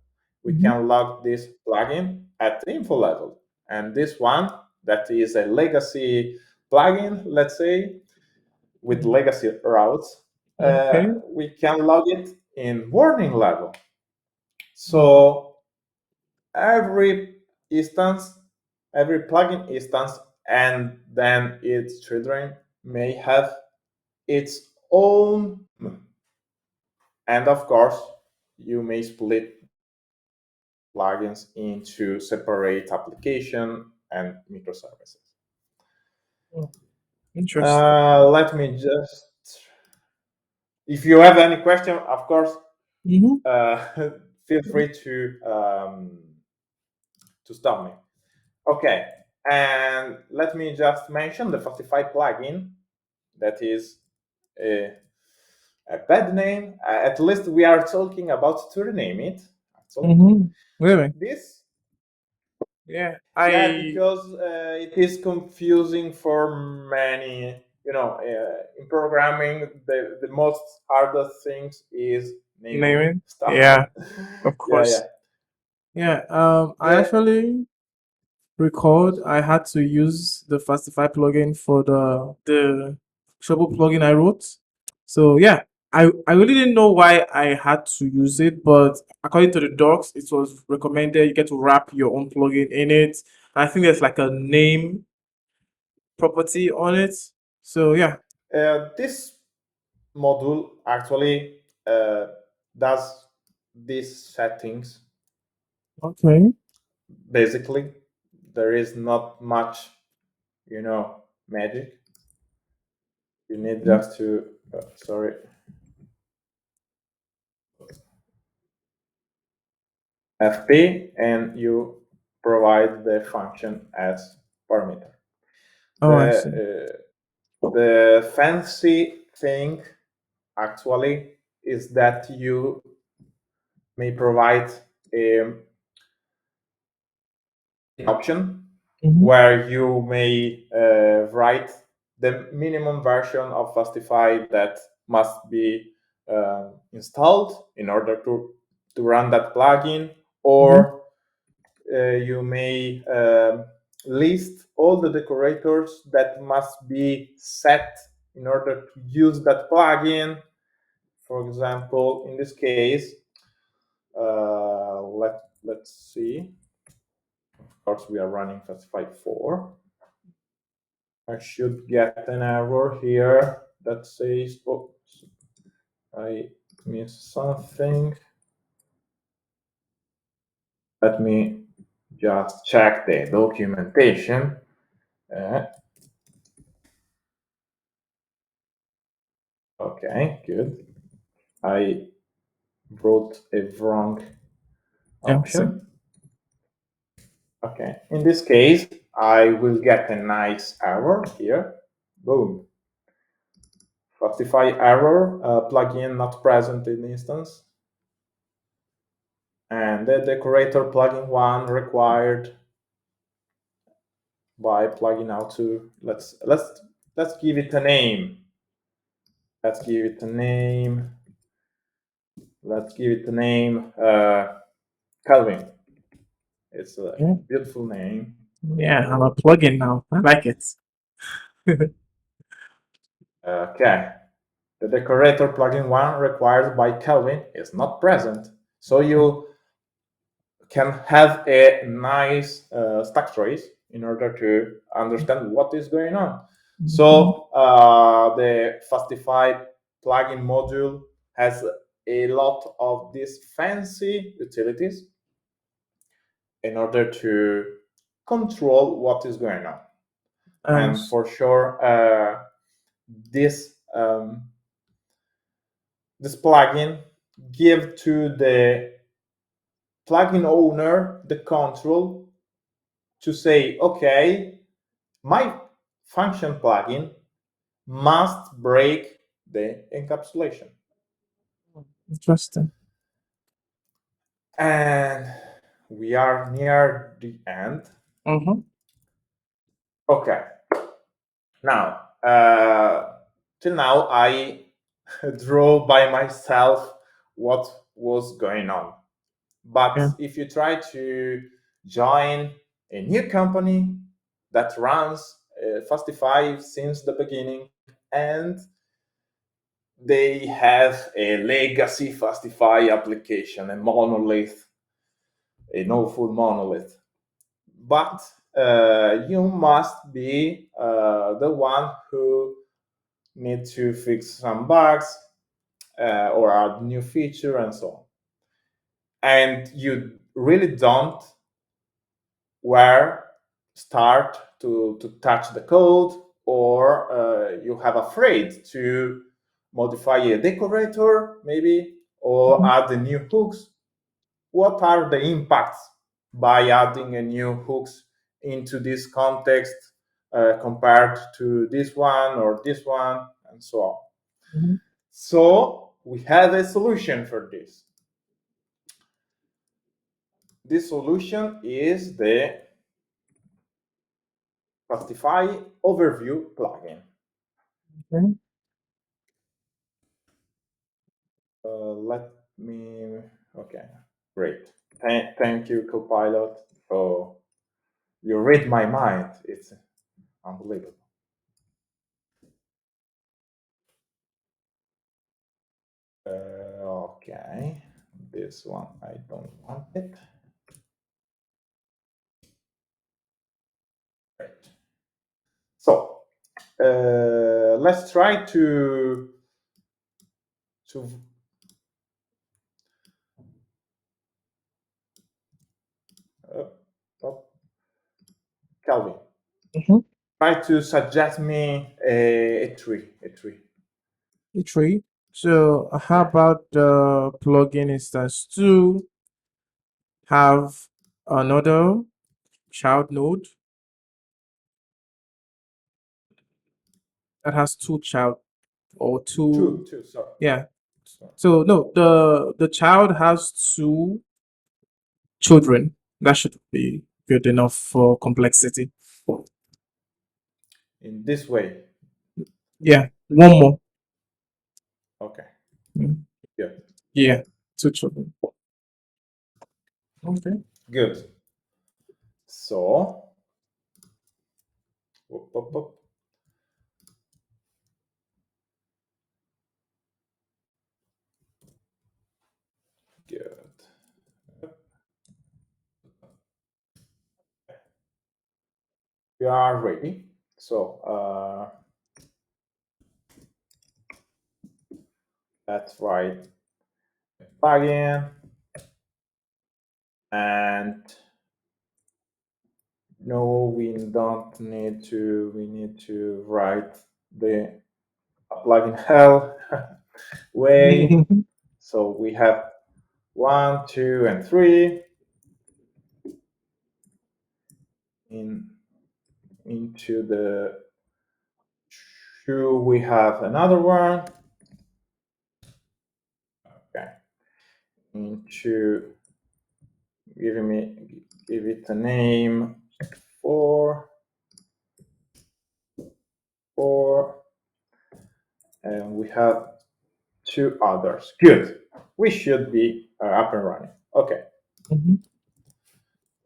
We Mm-hmm. can log this plugin at the info level. And this one, that is a legacy plugin, let's say, with legacy routes, Okay. we can log it in warning level. Mm. So every instance, every plugin instance, and then its children may have its own. And of course, you may split plugins into separate application and microservices. Mm. Interesting. Let me just, if you have any question, of course, Mm-hmm. uh, feel free to stop me. Okay, and let me just mention the Fastify plugin. That is a bad name. At least we are talking about to rename it. Actually, Mm-hmm. Really? this, Yeah. yeah, I because it is confusing for many. In programming, the most hardest things is name naming it. stuff. Yeah, of Yeah, yeah. course. Yeah. I The actually recalled I had to use the Fastify plugin for the trouble plugin I wrote. So yeah, I really didn't know why I had to use it, but according to the docs, it was recommended you get to wrap your own plugin in it. I think there's like a name property on it. So yeah. this module actually uh, does these settings. Okay. Basically, there is not much, magic. You need Mhm. just to, sorry, FP, and you provide the function as parameter. Oh, I see. The fancy thing actually is that you may provide a option Hmm. where you may write the minimum version of Fastify that must be installed in order to run that plugin, Hmm. or you may list all the decorators that must be set in order to use that plugin. For example, in this case, let's see. course, we are running Fastify 4. I should get an error here that says, oops, I missed something. Let me just check the documentation. Okay, good. I wrote a wrong Yeah, so option. Okay, in this case, I will get a nice error here. Boom. Fastify error, plugin not present in instance. And the decorator plugin one required by plugin out2. Let's give it a name. Let's give it a name. Let's give it a name. Calvin. It's a yeah, beautiful name. yeah, I'm a plugin now. I like it. Okay. The decorator plugin one required by Calvin is not present. So you can have a nice stack trace in order to understand what is going on. So the Fastify plugin module has a lot of these fancy utilities in order to control what is going on. And for sure, this this plugin give to the plugin owner the control to say, okay, my function plugin must break the encapsulation. Interesting. And we are near the end. Okay. Now, till now, I draw by myself what was going on. But Yeah. if you try to join a new company that runs Fastify since the beginning and they have a legacy Fastify application, a monolith, a no-full monolith. But you must be the one who need to fix some bugs or add new feature and so on. And you really don't where start to touch the code, or you have afraid to modify a decorator maybe, or add the new hooks. What are the impacts by adding a new hooks into this context compared to this one or this one, and so on. So we have a solution for this. This solution is the Fastify Overview plugin. Okay. Let me, okay, great. Thank you, Copilot. Oh, you read my mind. It's unbelievable. Okay, this one, I don't want it. Great. So let's try to Calvin, try to suggest me a tree. A tree. So how about the plugin instance to have another child node that has two child or two? Two, sorry. Yeah. So no, the child has two children. That should be good enough for complexity. In this way. Yeah, one more. Okay. Mm. Good. Yeah, two children. Okay. Good. So, whoop, whoop, whoop. Good. we are ready. So let's write plugin, and no, we don't need to. We need to write the plugin hell way. So we have 1, 2, and 3 into the 2. We have another one. Okay, into give it a name 4, 4, and we have 2 others. Good. We should be up and running. Okay. Mhm.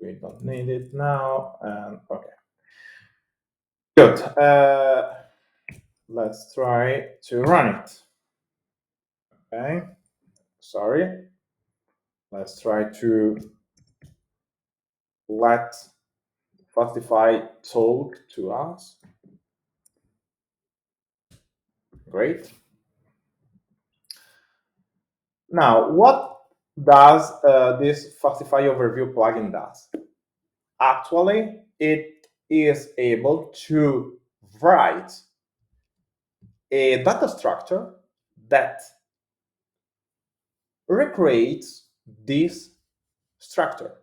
We don't need it now. And okay. Good. Let's try to run it. Okay. Sorry. Let's try to let Fastify talk to us. Great. Now, what does this Fastify Overview plugin does? Actually, it is able to write a data structure that recreates this structure.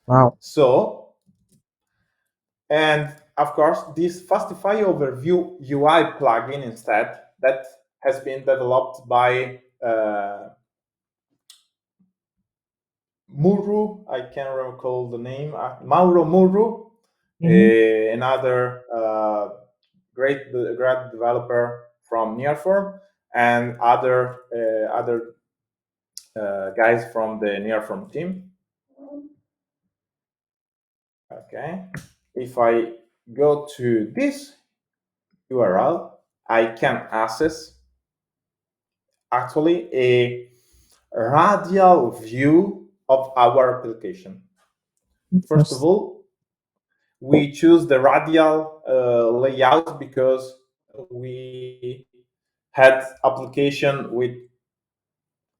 Wow. So, and of course, this Fastify Overview UI plugin instead that has been developed by Muru, I can't recall the name, Mauro Muru, Mhm. another great developer from Nearform, and other guys from the Nearform team. Okay, if I go to this URL, I can access actually a radial view of our application. First of Interesting. all, we choose the radial layout because we had application with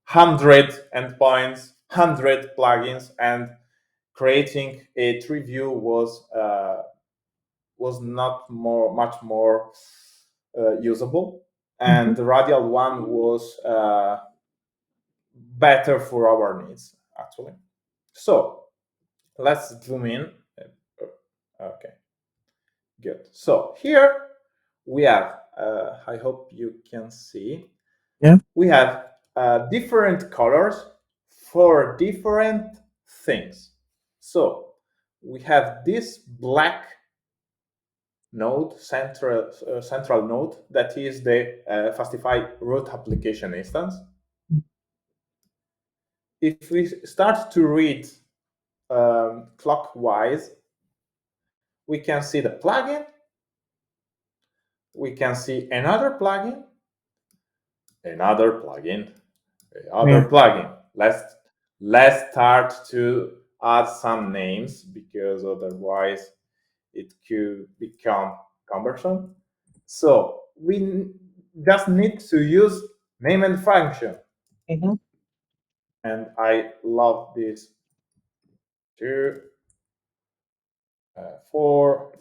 100 endpoints, 100 plugins, and creating a tree view was not much more usable, and Mhm. the radial one was better for our needs actually. So let's zoom in. Okay, good. So here we have, I hope you can see, Yeah. we have different colors for different things. So we have this black node, central node, that is the Fastify root application instance. If we start to read clockwise, we can see the plugin, we can see another plugin, another plugin, other Yeah. plugin. Let's start to add some names because otherwise it could become cumbersome. So we just need to use name and function. Mhm. And I love this 2, 4,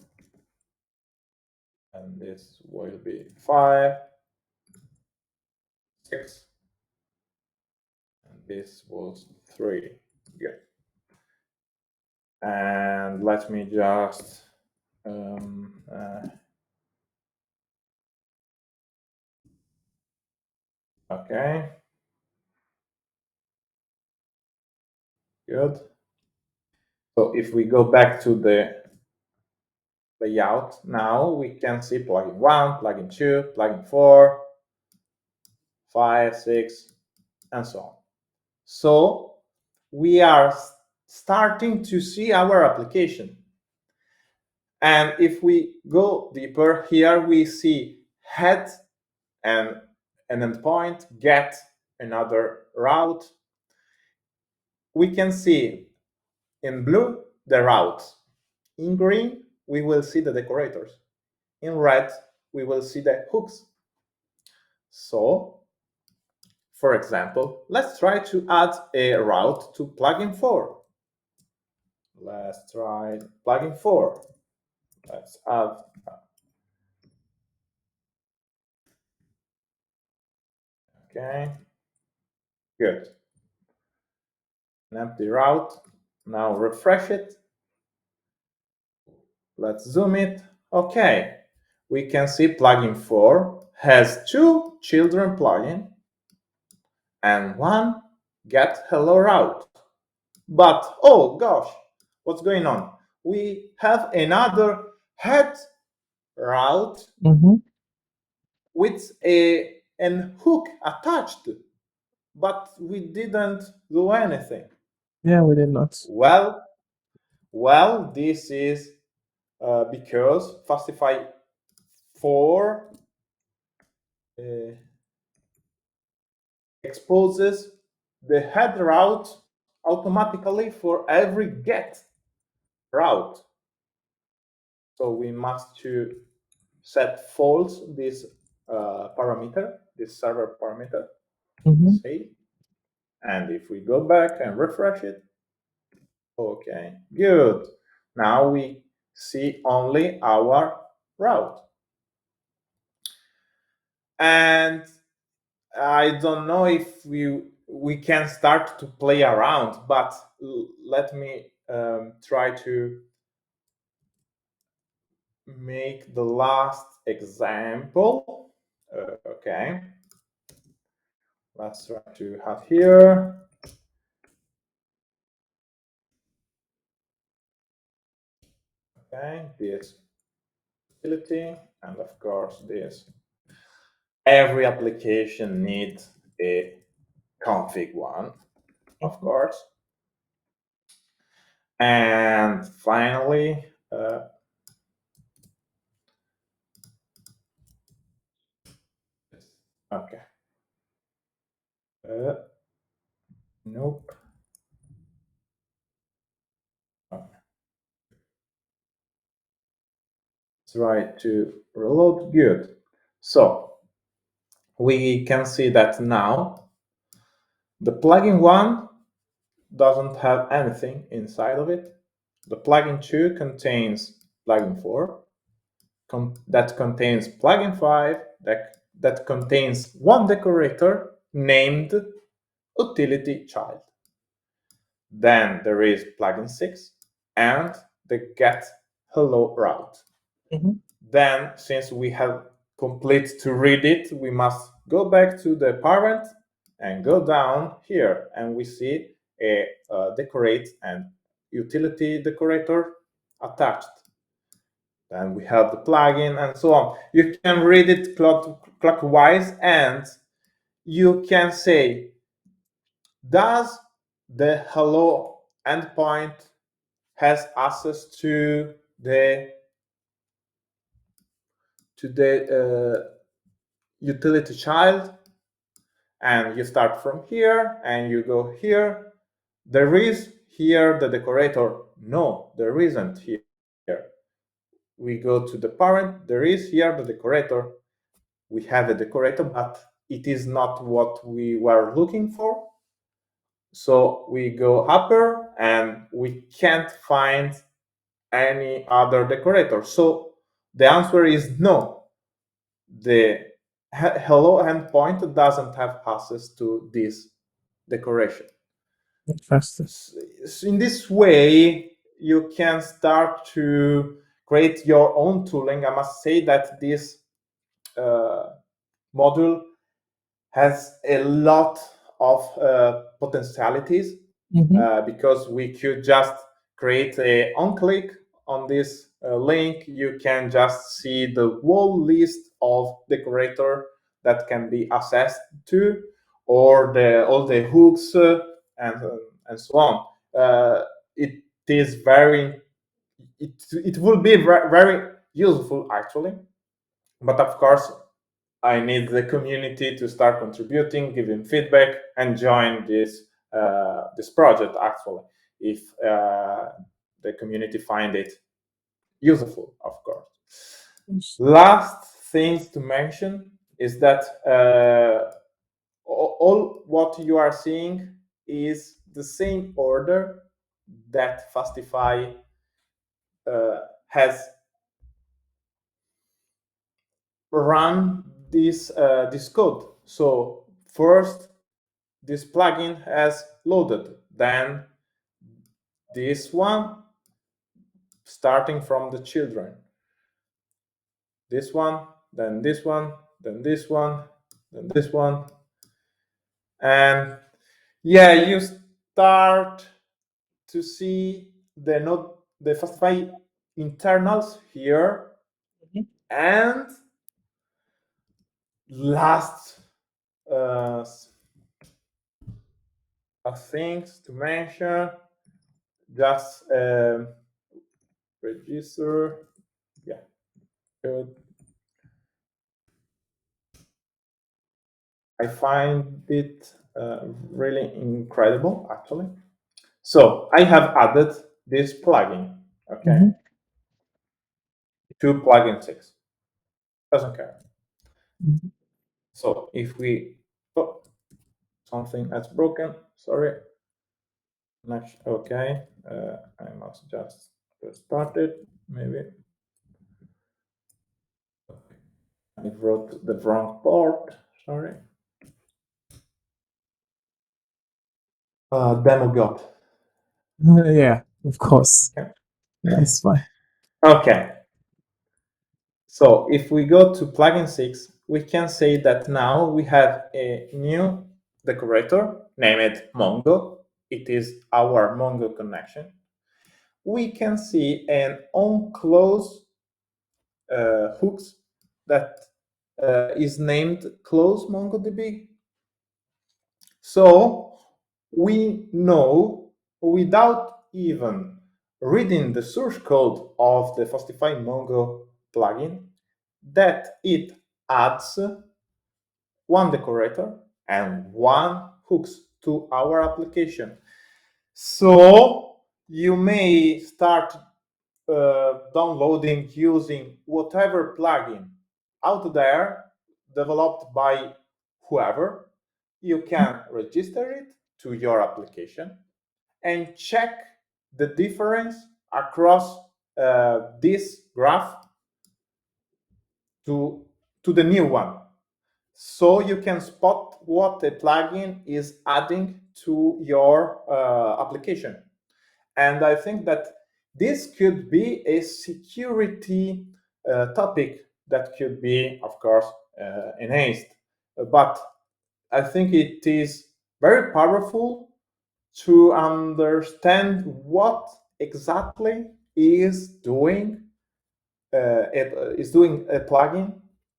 and this will be 5, 6, and this was 3. Good. And let me just okay, good. So if we go back to the layout, now we can see plugin 1, plugin 2, plugin 4, 5, 6, and so on. So we are starting to see our application. And if we go deeper, here we see head and an endpoint, get another route. We can see in blue the route, in green we will see the decorators. In red, we will see the hooks. So, for example, let's try to add a route to plugin 4. Let's try plugin 4. Let's add. Okay, good. An empty route. Now refresh it. Let's zoom it. Okay, we can see plugin 4 has 2 children plugin and 1 get hello route. But oh gosh, what's going on? We have another head route with an hook attached, but we didn't do anything. Yeah, we did not. Well, this is because Fastify 4 exposes the head route automatically for every get route. So we must to set false this parameter, this server parameter. See, and if we go back and refresh it, okay, good. Now we see only our route. And I don't know if we can start to play around, but let me try to make the last example. Okay, let's try to have here. Okay, this utility, and of course this. Every application needs a config one, of course. And finally, okay. Nope. Okay. Try to reload. Good. So we can see that now the plugin 1 doesn't have anything inside of it. The plugin 2 contains plugin 4 that contains plugin 5 that contains one decorator named utility child. Then there is plugin 6 and the get hello route. Then, since we have complete to read it, we must go back to the parent and go down here, and we see a decorate and utility decorator attached. Then we have the plugin and so on. You can read it clockwise, and you can say, does the hello endpoint has access to the utility child? And you start from here and you go here. There is here the decorator. No, there isn't here. We go to the parent. There is here the decorator. We have a decorator, but it is not what we were looking for. So we go upper and we can't find any other decorator. So the answer is no. The hello endpoint doesn't have access to this decoration. In this way, you can start to create your own tooling. I must say that this module has a lot of potentialities because we could just create a on-click on this link. You can just see the whole list of decorator that can be accessed to, or all the hooks and so on. It is very, it will be very useful actually, but of course I need the community to start contributing, giving feedback, and join this this project actually, if the community find it useful, of course. Yes. Last things to mention is that all what you are seeing is the same order that Fastify has run this code. So first, this plugin has loaded, then this one, starting from the children, this one, then this one, then this one, then this one, and yeah, you start to see the Fastify internals here, Mhm. and last uh, things to mention, just register, yeah, good. I find it really incredible, actually. So I have added this plugin, okay, Mhm. to plugin 6. Doesn't care. Mhm. So if we, oh, something that's broken, sorry. Okay, I must just restart it, maybe. I wrote the wrong port, sorry. Demo got. Yeah, of course. Okay. That's fine. Okay. So if we go to plugin 6, we can say that now we have a new decorator named Mongo. It is our Mongo connection. We can see an on-close hooks that is named close MongoDB. So we know, without even reading the source code of the Fastify Mongo plugin, that it adds one decorator and one hooks to our application. So you may start downloading using whatever plugin out there developed by whoever. You can register it to your application and check the difference across this graph to, to the new one. So you can spot what a plugin is adding to your application. And I think that this could be a security topic that could be, of course, enhanced. But I think it is very powerful to understand what exactly is doing a plugin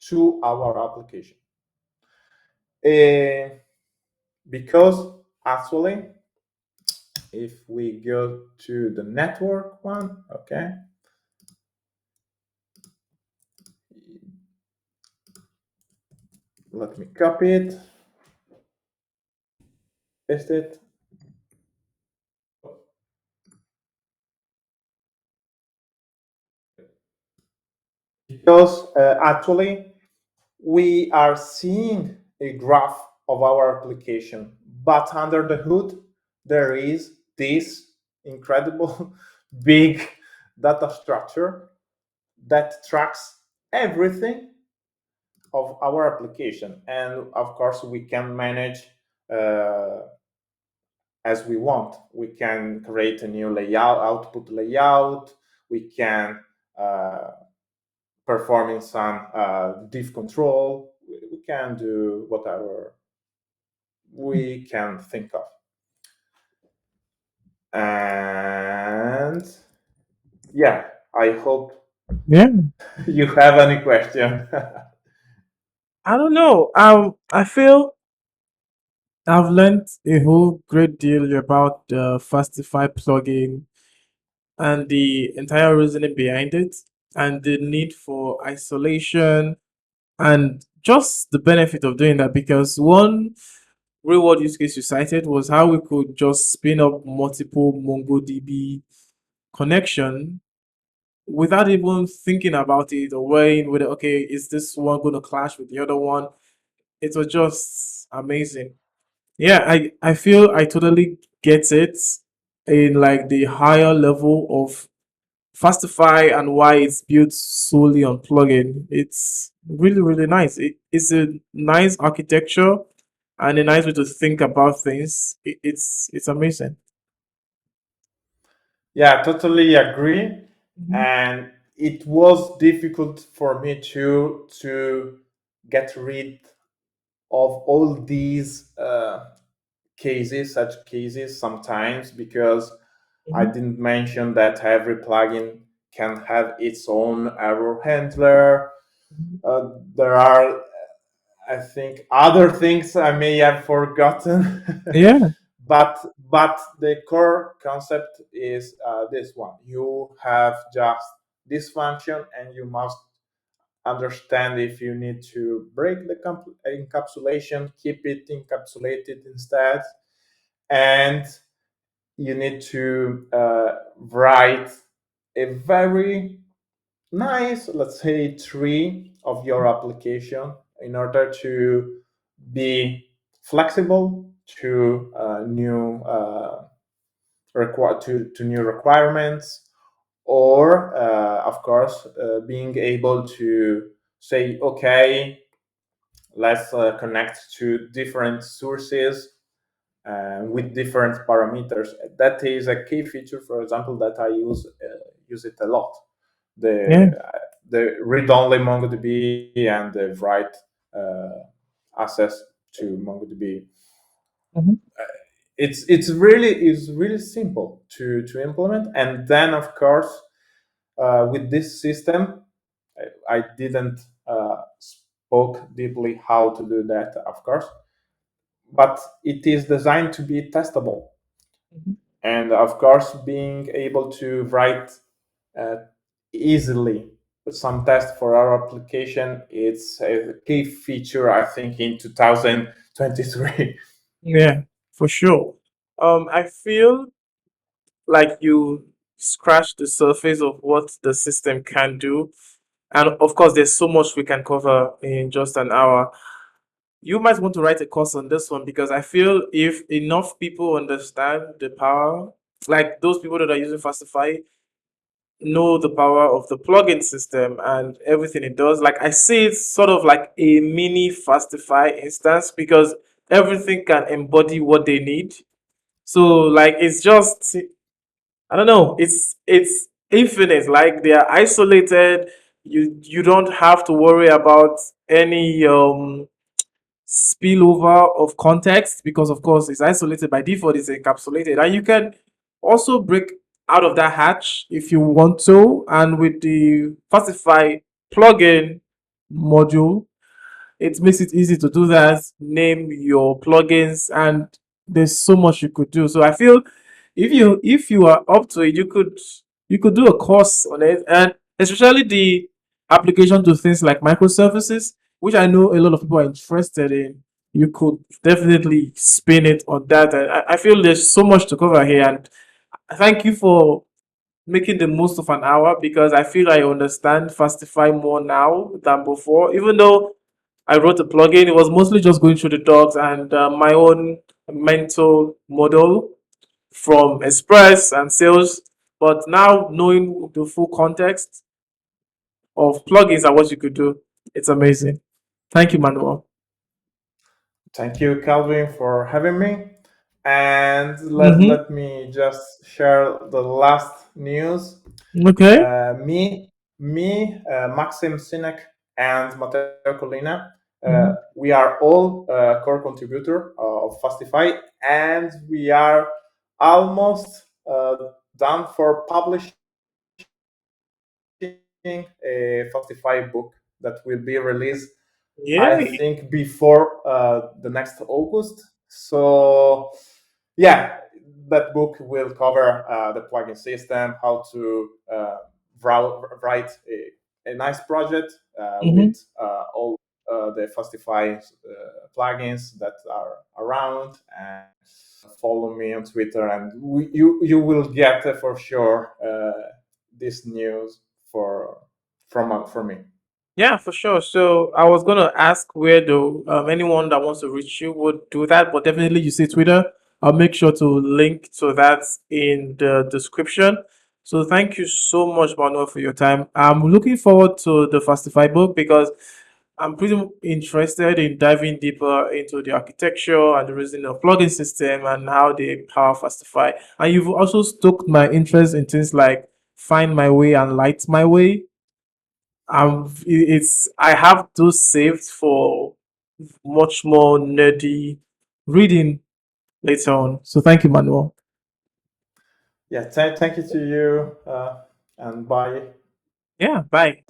to our application. Uh, because actually, if we go to the network one, okay, let me copy it, paste it. Because actually we are seeing a graph of our application, but under the hood there is this incredible big data structure that tracks everything of our application, and of course we can manage uh, as we want. We can create a new layout, output layout. We can performing some diff control. We can do whatever we can think of. And yeah, I hope Yeah. you have any question. I don't know. I feel I've learned a whole great deal about the Fastify plugin and the entire reasoning behind it, and the need for isolation, and just the benefit of doing that. Because one real world use case you cited was how we could just spin up multiple MongoDB connection without even thinking about it or weighing whether, okay, is this one going to clash with the other one? It was just amazing. Yeah, I feel I totally get it in like the higher level of Fastify and why it's built solely on plugin. It's really, really nice. It's a nice architecture and a nice way to think about things. It's amazing. Yeah, totally agree. Mhm. And it was difficult for me to get rid of all these such cases sometimes, because I Mhm. didn't mention that every plugin can have its own error handler. Mhm. There are, I think, other things I may have forgotten, Yeah, but the core concept is this one. You have just this function, and you must understand if you need to break the encapsulation, keep it encapsulated instead, and you need to write a very nice, let's say, tree of your application in order to be flexible to new requirements, or of course being able to say, okay, let's connect to different sources with different parameters. That is a key feature, for example, that I use it a lot. yeah. The read-only MongoDB and the write access to MongoDB. Mhm. It's really simple to implement. And then, of course, with this system, I didn't spoke deeply how to do that, of course, but it is designed to be testable. Mhm. And of course, being able to write uh, easily some tests for our application, it's a key feature, I think, in 2023. Yeah, for sure. I feel like you scratched the surface of what the system can do. And of course, there's so much we can cover in just an hour. You might want to write a course on this one because I feel if enough people understand the power, like those people that are using Fastify, know the power of the plugin system and everything it does. Like I see it's sort of like a mini Fastify instance because everything can embody what they need. So like it's just I don't know. It's infinite. Like they are isolated. You don't have to worry about any spillover of context because of course it's isolated by default. It's encapsulated, and you can also break out of that hatch if you want to. And with the Fastify plugin module, it makes it easy to do that. Name your plugins, and there's so much you could do. So I feel if you are up to it, you could do a course on it, and especially the application to things like microservices, which I know a lot of people are interested in. You could definitely spin it on that. And I feel there's so much to cover here, and thank you for making the most of an hour because I feel I understand Fastify more now than before. Even though I wrote a plugin, it was mostly just going through the docs and my own mental model from Express and sales. But now knowing the full context of plugins and what you could do, it's amazing. Thank you, Manuel. Thank you, Calvin, for having me. And Mm-hmm. let me just share the last news. Okay. Maxim Sinek, and Matteo Collina, Mm-hmm. we are all core contributor of Fastify, and we are almost done for publishing a Fastify book that will be released, I think, before Yay. the next August. So yeah, that book will cover the plugin system, how to write a nice project with Mm-hmm. all the Fastify plugins that are around. And follow me on Twitter, and you will get for sure this news for me. Yeah, for sure. So I was gonna ask where the anyone that wants to reach you would do that, but definitely you see Twitter. I'll make sure to link to that in the description. So thank you so much, Manuel, for your time. I'm looking forward to the Fastify book because I'm pretty interested in diving deeper into the architecture and the reasoning of plugin system and how they power Fastify. And you've also stoked my interest in things like Find My Way and Light My Way. It's I have those saved for much more nerdy reading later on. So thank you, Manuel. Yeah, thank you to you, and bye. Yeah, bye.